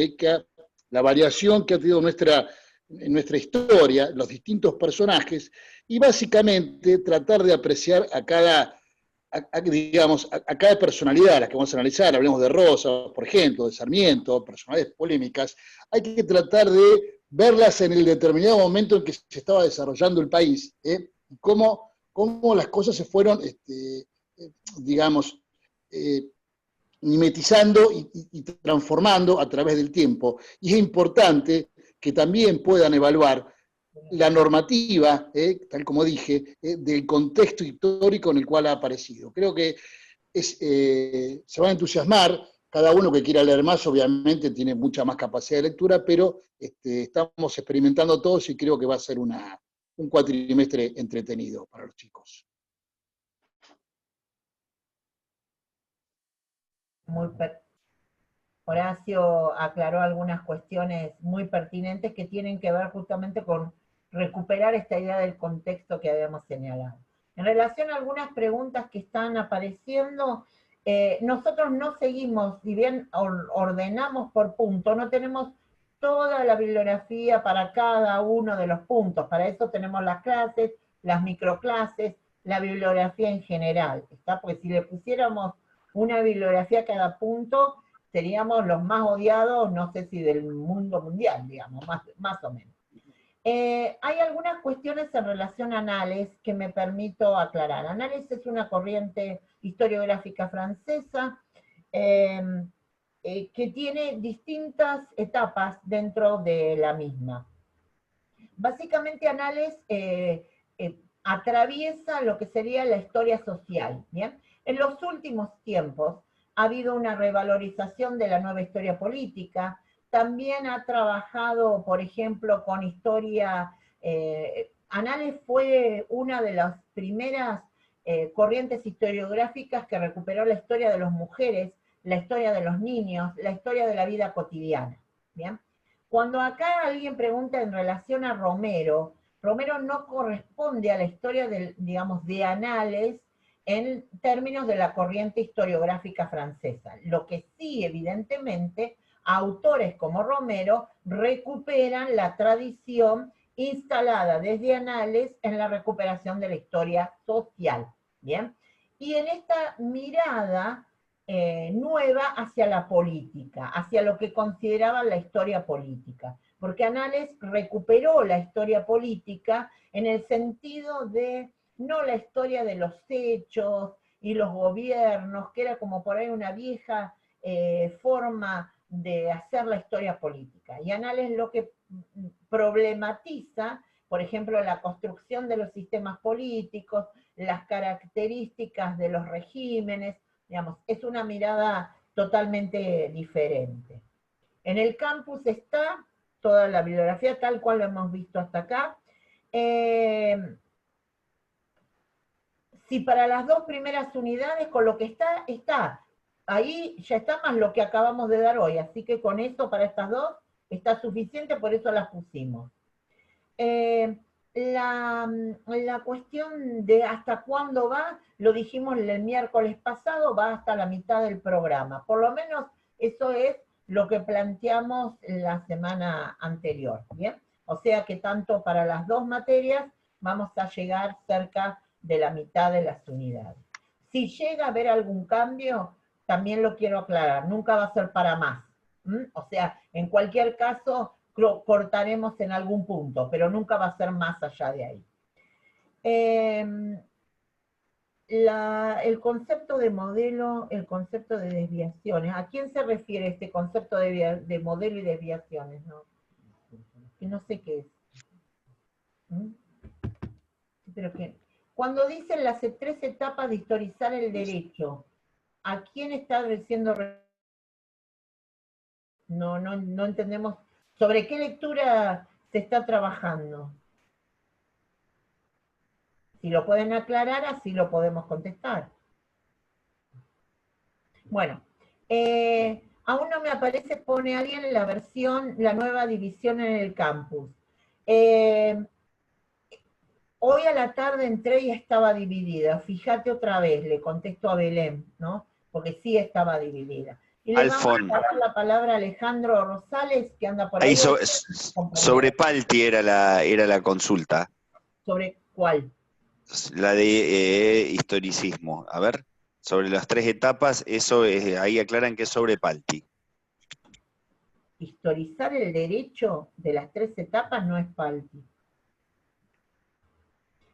Speaker 4: la variación que ha tenido en nuestra historia, los distintos personajes, y básicamente tratar de apreciar a cada personalidad, a la que vamos a analizar. Hablemos de Rosas, por ejemplo, de Sarmiento, personalidades polémicas, hay que tratar de verlas en el determinado momento en que se estaba desarrollando el país, y cómo las cosas se fueron, mimetizando y transformando a través del tiempo. Y es importante que también puedan evaluar la normativa, tal como dije, del contexto histórico en el cual ha aparecido. Creo que se van a entusiasmar. Cada uno que quiera leer más, obviamente, tiene mucha más capacidad de lectura, pero estamos experimentando todos y creo que va a ser un cuatrimestre entretenido para los chicos.
Speaker 1: Horacio aclaró algunas cuestiones muy pertinentes que tienen que ver justamente con recuperar esta idea del contexto que habíamos señalado. En relación a algunas preguntas que están apareciendo, nosotros no seguimos, si bien ordenamos por punto, no tenemos toda la bibliografía para cada uno de los puntos. Para eso tenemos las clases, las microclases, la bibliografía en general, ¿está? Porque si le pusiéramos una bibliografía a cada punto, seríamos los más odiados, no sé si del mundo mundial, digamos, más o menos. Hay algunas cuestiones en relación a Annales que me permito aclarar. Annales es una corriente historiográfica francesa que tiene distintas etapas dentro de la misma. Básicamente Annales atraviesa lo que sería la historia social, ¿bien? En los últimos tiempos ha habido una revalorización de la nueva historia política. También ha trabajado, por ejemplo, con historia. Annales fue una de las primeras corrientes historiográficas que recuperó la historia de las mujeres, la historia de los niños, la historia de la vida cotidiana. ¿Bien? Cuando acá alguien pregunta en relación a Romero, Romero no corresponde a la historia de Annales en términos de la corriente historiográfica francesa. Lo que sí, evidentemente, autores como Romero recuperan la tradición instalada desde Annales en la recuperación de la historia social, ¿bien? Y en esta mirada nueva hacia la política, hacia lo que consideraban la historia política, porque Annales recuperó la historia política en el sentido de no la historia de los hechos y los gobiernos, que era como por ahí una vieja forma de hacer la historia política. Y Annales lo que problematiza, por ejemplo, la construcción de los sistemas políticos, las características de los regímenes, digamos, es una mirada totalmente diferente. En el campus está toda la bibliografía tal cual lo hemos visto hasta acá. Si para las dos primeras unidades, con lo que está, ahí ya está más lo que acabamos de dar hoy, así que con eso para estas dos está suficiente, por eso las pusimos. La cuestión de hasta cuándo va, lo dijimos el miércoles pasado, va hasta la mitad del programa. Por lo menos eso es lo que planteamos la semana anterior, ¿bien? O sea que tanto para las dos materias vamos a llegar cerca de la mitad de las unidades. Si llega a haber algún cambio, también lo quiero aclarar, nunca va a ser para más. O sea, en cualquier caso, cortaremos en algún punto, pero nunca va a ser más allá de ahí. El concepto de modelo, el concepto de desviaciones, ¿a quién se refiere este concepto de modelo y desviaciones? ¿No? Que no sé qué es. Pero que, cuando dicen las 3 etapas de historizar el derecho, ¿a quién está diciendo? No entendemos sobre qué lectura se está trabajando. Si lo pueden aclarar, así lo podemos contestar. Bueno, Aún no me aparece, pone alguien en la versión, la nueva división en el campus. Hoy a la tarde entré y estaba dividida. Fíjate otra vez, le contesto a Belén, ¿no? Porque sí estaba dividida. Y le vamos a dar la palabra a Alejandro Rosales, que anda por ahí.
Speaker 3: Sobre Palti era la consulta.
Speaker 1: ¿Sobre cuál?
Speaker 3: La de historicismo. A ver, sobre las 3 etapas, eso ahí aclaran que es sobre Palti.
Speaker 1: Historizar el derecho de las 3 etapas no es Palti.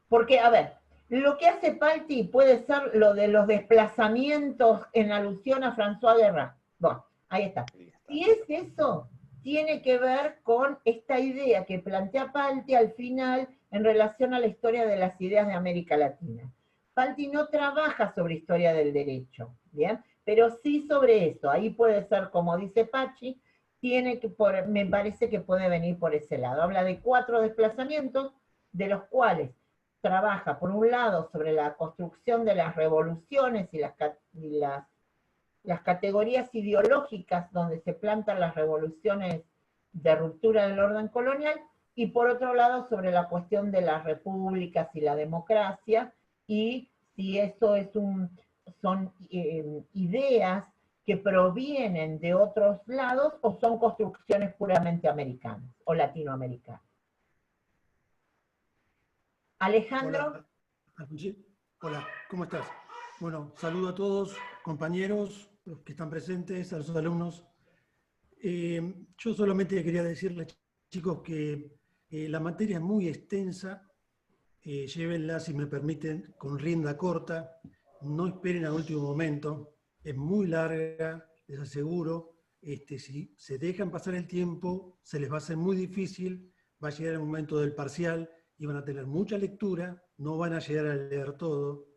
Speaker 1: Porque, a ver, lo que hace Palti puede ser lo de los desplazamientos en alusión a François Guerra. Bueno, ahí está. Si es eso, tiene que ver con esta idea que plantea Palti al final en relación a la historia de las ideas de América Latina. Palti no trabaja sobre historia del derecho, ¿bien? Pero sí sobre eso. Ahí puede ser, como dice Pachi, me parece que puede venir por ese lado. Habla de 4 desplazamientos, de los cuales trabaja, por un lado, sobre la construcción de las revoluciones y las categorías ideológicas donde se plantan las revoluciones de ruptura del orden colonial, y por otro lado, sobre la cuestión de las repúblicas y la democracia, y si eso son ideas que provienen de otros lados o son construcciones puramente americanas o latinoamericanas. Alejandro.
Speaker 5: Hola, ¿cómo estás? Bueno, saludo a todos, compañeros, los que están presentes, a los alumnos. Yo solamente quería decirles, chicos, que la materia es muy extensa. Llévenla, si me permiten, con rienda corta. No esperen al último momento. Es muy larga, les aseguro. Si se dejan pasar el tiempo, se les va a hacer muy difícil. Va a llegar el momento del parcial y van a tener mucha lectura, no van a llegar a leer todo.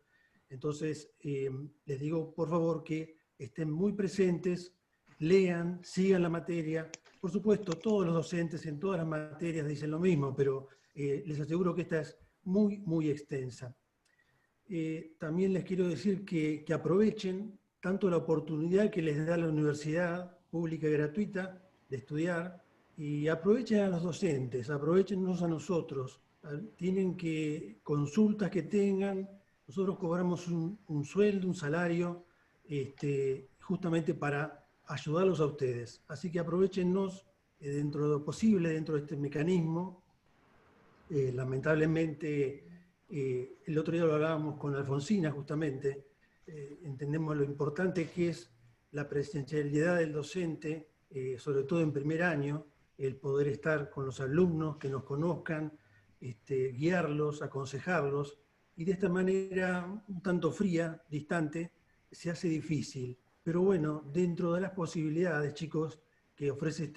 Speaker 5: Entonces, les digo, por favor, que estén muy presentes, lean, sigan la materia. Por supuesto, todos los docentes en todas las materias dicen lo mismo, pero les aseguro que esta es muy, muy extensa. También les quiero decir que aprovechen tanto la oportunidad que les da la universidad pública y gratuita de estudiar, y aprovechen a los docentes, aprovechennos a nosotros. Tienen consultas que tengan, nosotros cobramos un sueldo, un salario, justamente para ayudarlos a ustedes. Así que aprovechennos dentro de lo posible, dentro de este mecanismo. Lamentablemente, el otro día lo hablábamos con Alfonsina justamente, entendemos lo importante que es la presencialidad del docente, sobre todo en primer año, el poder estar con los alumnos, que nos conozcan, guiarlos, aconsejarlos, y de esta manera un tanto fría, distante, se hace difícil. Pero bueno, dentro de las posibilidades, chicos, que ofrece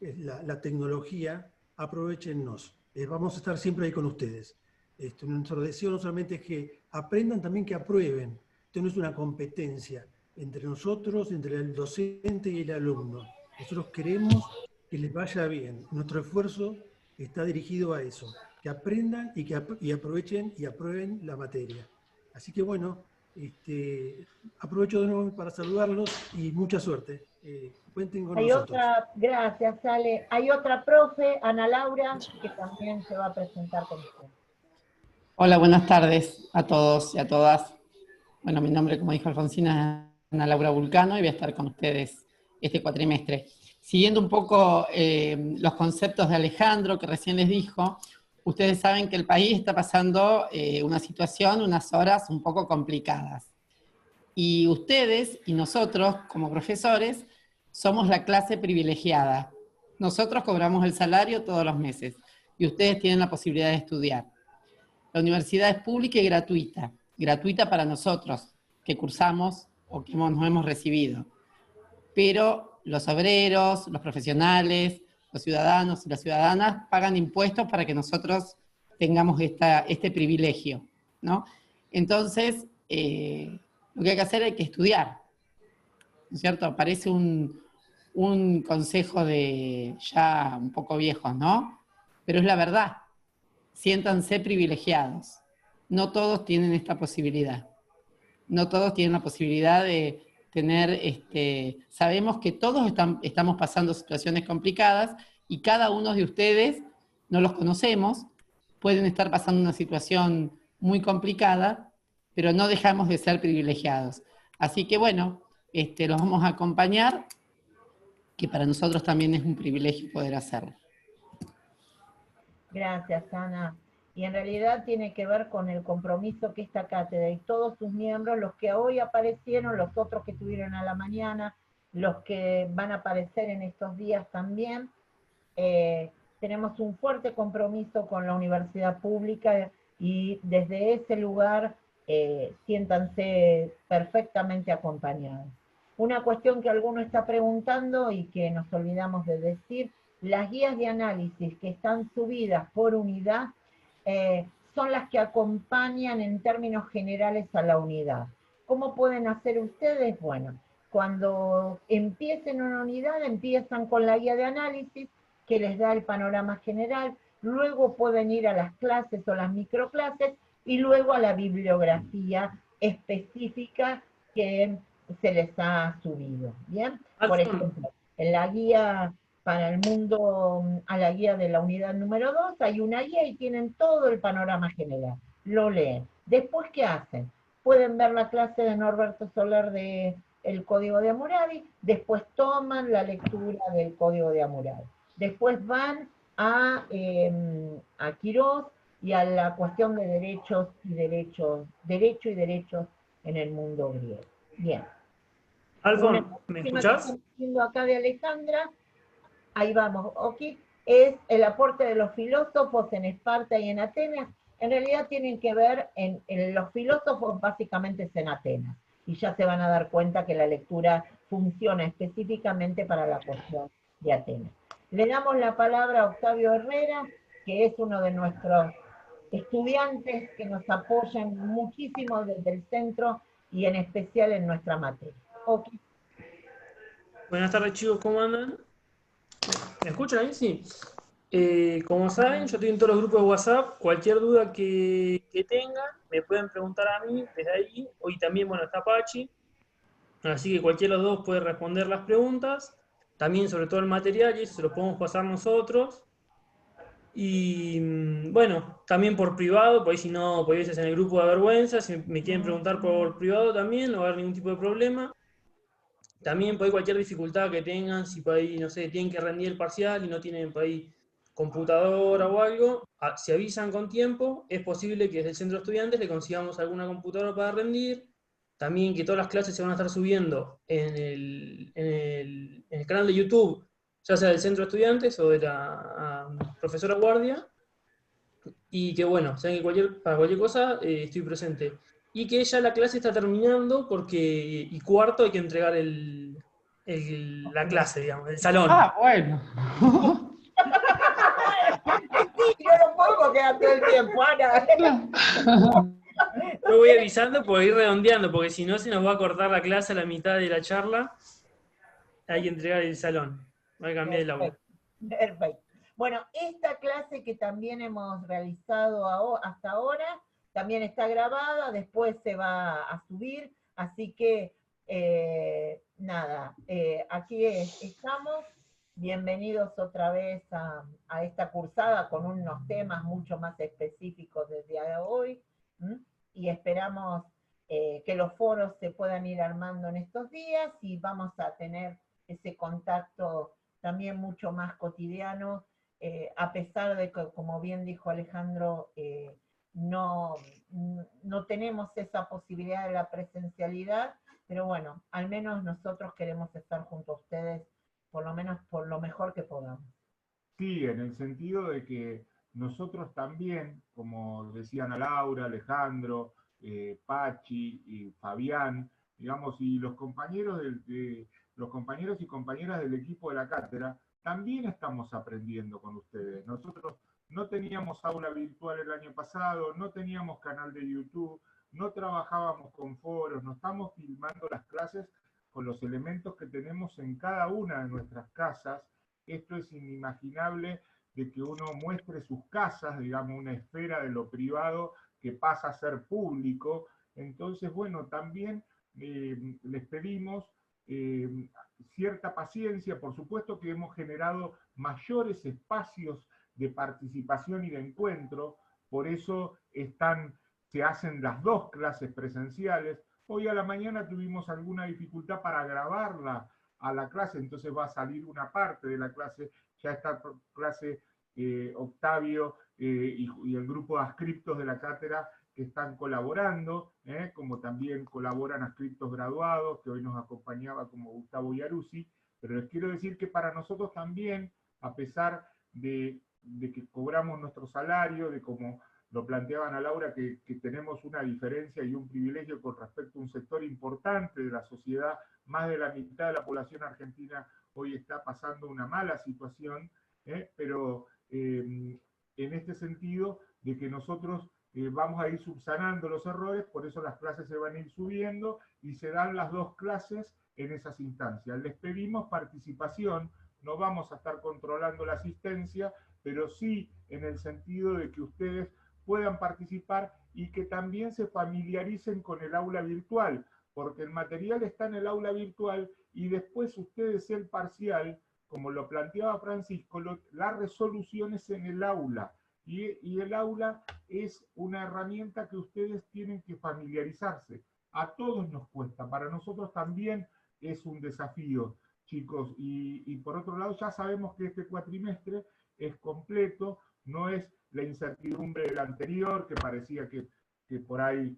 Speaker 5: la tecnología, aprovechennos. Vamos a estar siempre ahí con ustedes. Nuestro deseo no solamente es que aprendan, también que aprueben. Esto no es una competencia entre nosotros, entre el docente y el alumno. Nosotros queremos que les vaya bien. Nuestro esfuerzo está dirigido a eso, que aprendan y aprovechen y aprueben la materia. Así que bueno, aprovecho de nuevo para saludarlos y mucha suerte. Cuenten con nosotros.
Speaker 1: Gracias, Ale. Hay otra profe, Ana Laura, que también se va a presentar con usted.
Speaker 6: Hola, buenas tardes a todos y a todas. Bueno, mi nombre, como dijo Alfonsina, es Ana Laura Vulcano y voy a estar con ustedes este cuatrimestre. Siguiendo un poco los conceptos de Alejandro, que recién les dijo, ustedes saben que el país está pasando una situación, unas horas un poco complicadas. Y ustedes y nosotros, como profesores, somos la clase privilegiada. Nosotros cobramos el salario todos los meses y ustedes tienen la posibilidad de estudiar. La universidad es pública y gratuita para nosotros, que cursamos o que nos hemos recibido. Pero los obreros, los profesionales, los ciudadanos y las ciudadanas pagan impuestos para que nosotros tengamos este privilegio, ¿no? Entonces, lo que hay que hacer es que estudiar, ¿no es cierto? Parece un consejo de ya un poco viejos, ¿no? Pero es la verdad. Siéntanse privilegiados. No todos tienen esta posibilidad. No todos tienen la posibilidad de tener, sabemos que todos estamos pasando situaciones complicadas y cada uno de ustedes, no los conocemos, pueden estar pasando una situación muy complicada, pero no dejamos de ser privilegiados. Así que bueno, los vamos a acompañar, que para nosotros también es un privilegio poder hacerlo.
Speaker 1: Gracias, Ana. Y en realidad tiene que ver con el compromiso que esta cátedra y todos sus miembros, los que hoy aparecieron, los otros que estuvieron a la mañana, los que van a aparecer en estos días también, tenemos un fuerte compromiso con la universidad pública y desde ese lugar siéntanse perfectamente acompañados. Una cuestión que alguno está preguntando y que nos olvidamos de decir, las guías de análisis que están subidas por unidad son las que acompañan en términos generales a la unidad. ¿Cómo pueden hacer ustedes? Bueno, cuando empiecen una unidad, empiezan con la guía de análisis, que les da el panorama general, luego pueden ir a las clases o las microclases, y luego a la bibliografía específica que se les ha subido, ¿bien? Por ejemplo, en la guía para el mundo, a la guía de la unidad número 2, hay una guía y tienen todo el panorama general, lo leen. Después, ¿qué hacen? Pueden ver la clase de Norberto Soler de el Código de Hammurabi, después toman la lectura del Código de Hammurabi. Después van a Quirós y a la cuestión de derecho y derechos en el mundo griego. Bien.
Speaker 7: Alfon, ¿me escuchás?
Speaker 1: Estamos viendo acá de Alejandra, ahí vamos, ok, es el aporte de los filósofos en Esparta y en Atenas. En realidad tienen que ver en los filósofos básicamente es en Atenas, y ya se van a dar cuenta que la lectura funciona específicamente para la cuestión de Atenas. Le damos la palabra a Octavio Herrera, que es uno de nuestros estudiantes que nos apoyan muchísimo desde el centro y en especial en nuestra materia. Okay.
Speaker 7: Buenas tardes, chicos, ¿cómo andan? ¿Me escuchan ahí? Sí. Como saben, yo estoy en todos los grupos de WhatsApp. Cualquier duda que tengan, me pueden preguntar a mí desde ahí. Hoy también, bueno, está Pachi. Así que cualquiera de los dos puede responder las preguntas. También sobre todo el material, y eso se lo podemos pasar nosotros. Y bueno, también por privado, por ahí si no, por ahí en el grupo de vergüenza, si me quieren preguntar por privado también, no va a haber ningún tipo de problema. También por ahí cualquier dificultad que tengan, si por ahí, no sé, tienen que rendir el parcial y no tienen por ahí computadora o algo, si avisan con tiempo, es posible que desde el centro de estudiantes le consigamos alguna computadora para rendir. También que todas las clases se van a estar subiendo en el canal de YouTube, ya sea del centro de estudiantes o de la profesora guardia. Y que bueno, saben que para cualquier cosa estoy presente. Y que ya la clase está terminando porque, y cuarto, hay que entregar la clase, digamos, el salón.
Speaker 6: Ah, bueno.
Speaker 1: Sí, yo no puedo quedar todo el tiempo, Ana.
Speaker 7: Yo voy avisando por ir redondeando, porque si no se nos va a cortar la clase a la mitad de la charla. Hay que entregar el salón. Hay que cambiar el aula.
Speaker 1: Perfecto. Bueno, esta clase que también hemos realizado hasta ahora, también está grabada, después se va a subir, así que nada, aquí estamos. Bienvenidos otra vez a esta cursada con unos temas mucho más específicos desde hoy, y esperamos que los foros se puedan ir armando en estos días y vamos a tener ese contacto también mucho más cotidiano, a pesar de que, como bien dijo Alejandro, no tenemos esa posibilidad de la presencialidad, pero bueno, al menos nosotros queremos estar junto a ustedes, por lo menos por lo mejor que podamos.
Speaker 2: Sí, en el sentido de que nosotros también, como decían a Laura, Alejandro, Pachi y Fabián, digamos, y los compañeros los compañeros y compañeras del equipo de la cátedra, también estamos aprendiendo con ustedes. Nosotros no teníamos aula virtual el año pasado, no teníamos canal de YouTube, no trabajábamos con foros, no estamos filmando las clases con los elementos que tenemos en cada una de nuestras casas. Esto es inimaginable de que uno muestre sus casas, digamos, una esfera de lo privado que pasa a ser público. Entonces, bueno, también les pedimos cierta paciencia. Por supuesto que hemos generado mayores espacios de participación y de encuentro, por eso se hacen las 2 clases presenciales. Hoy a la mañana tuvimos alguna dificultad para grabarla a la clase, entonces va a salir una parte de la clase, ya esta clase Octavio y el grupo de adscriptos de la cátedra que están colaborando, como también colaboran adscriptos graduados, que hoy nos acompañaba como Gustavo Iaruzzi, pero les quiero decir que para nosotros también, a pesar de que cobramos nuestro salario, de como lo planteaban a Laura, que tenemos una diferencia y un privilegio con respecto a un sector importante de la sociedad, más de la mitad de la población argentina hoy está pasando una mala situación, pero en este sentido de que nosotros vamos a ir subsanando los errores, por eso las clases se van a ir subiendo y se dan las 2 clases en esas instancias. Les pedimos participación, no vamos a estar controlando la asistencia, pero sí en el sentido de que ustedes puedan participar y que también se familiaricen con el aula virtual, porque el material está en el aula virtual y después ustedes el parcial, como lo planteaba Francisco, la resolución es en el aula. Y el aula es una herramienta que ustedes tienen que familiarizarse. A todos nos cuesta, para nosotros también es un desafío, chicos. Y por otro lado, ya sabemos que este cuatrimestre es completo, no es la incertidumbre del anterior, que parecía que por ahí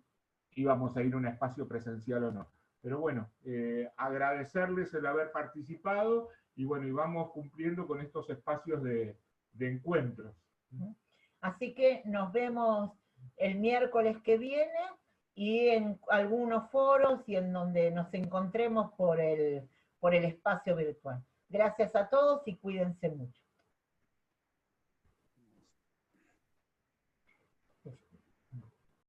Speaker 2: íbamos a ir a un espacio presencial o no. Pero bueno, agradecerles el haber participado y bueno, y vamos cumpliendo con estos espacios de encuentros.
Speaker 1: Así que nos vemos el miércoles que viene y en algunos foros y en donde nos encontremos por el espacio virtual. Gracias a todos y cuídense mucho.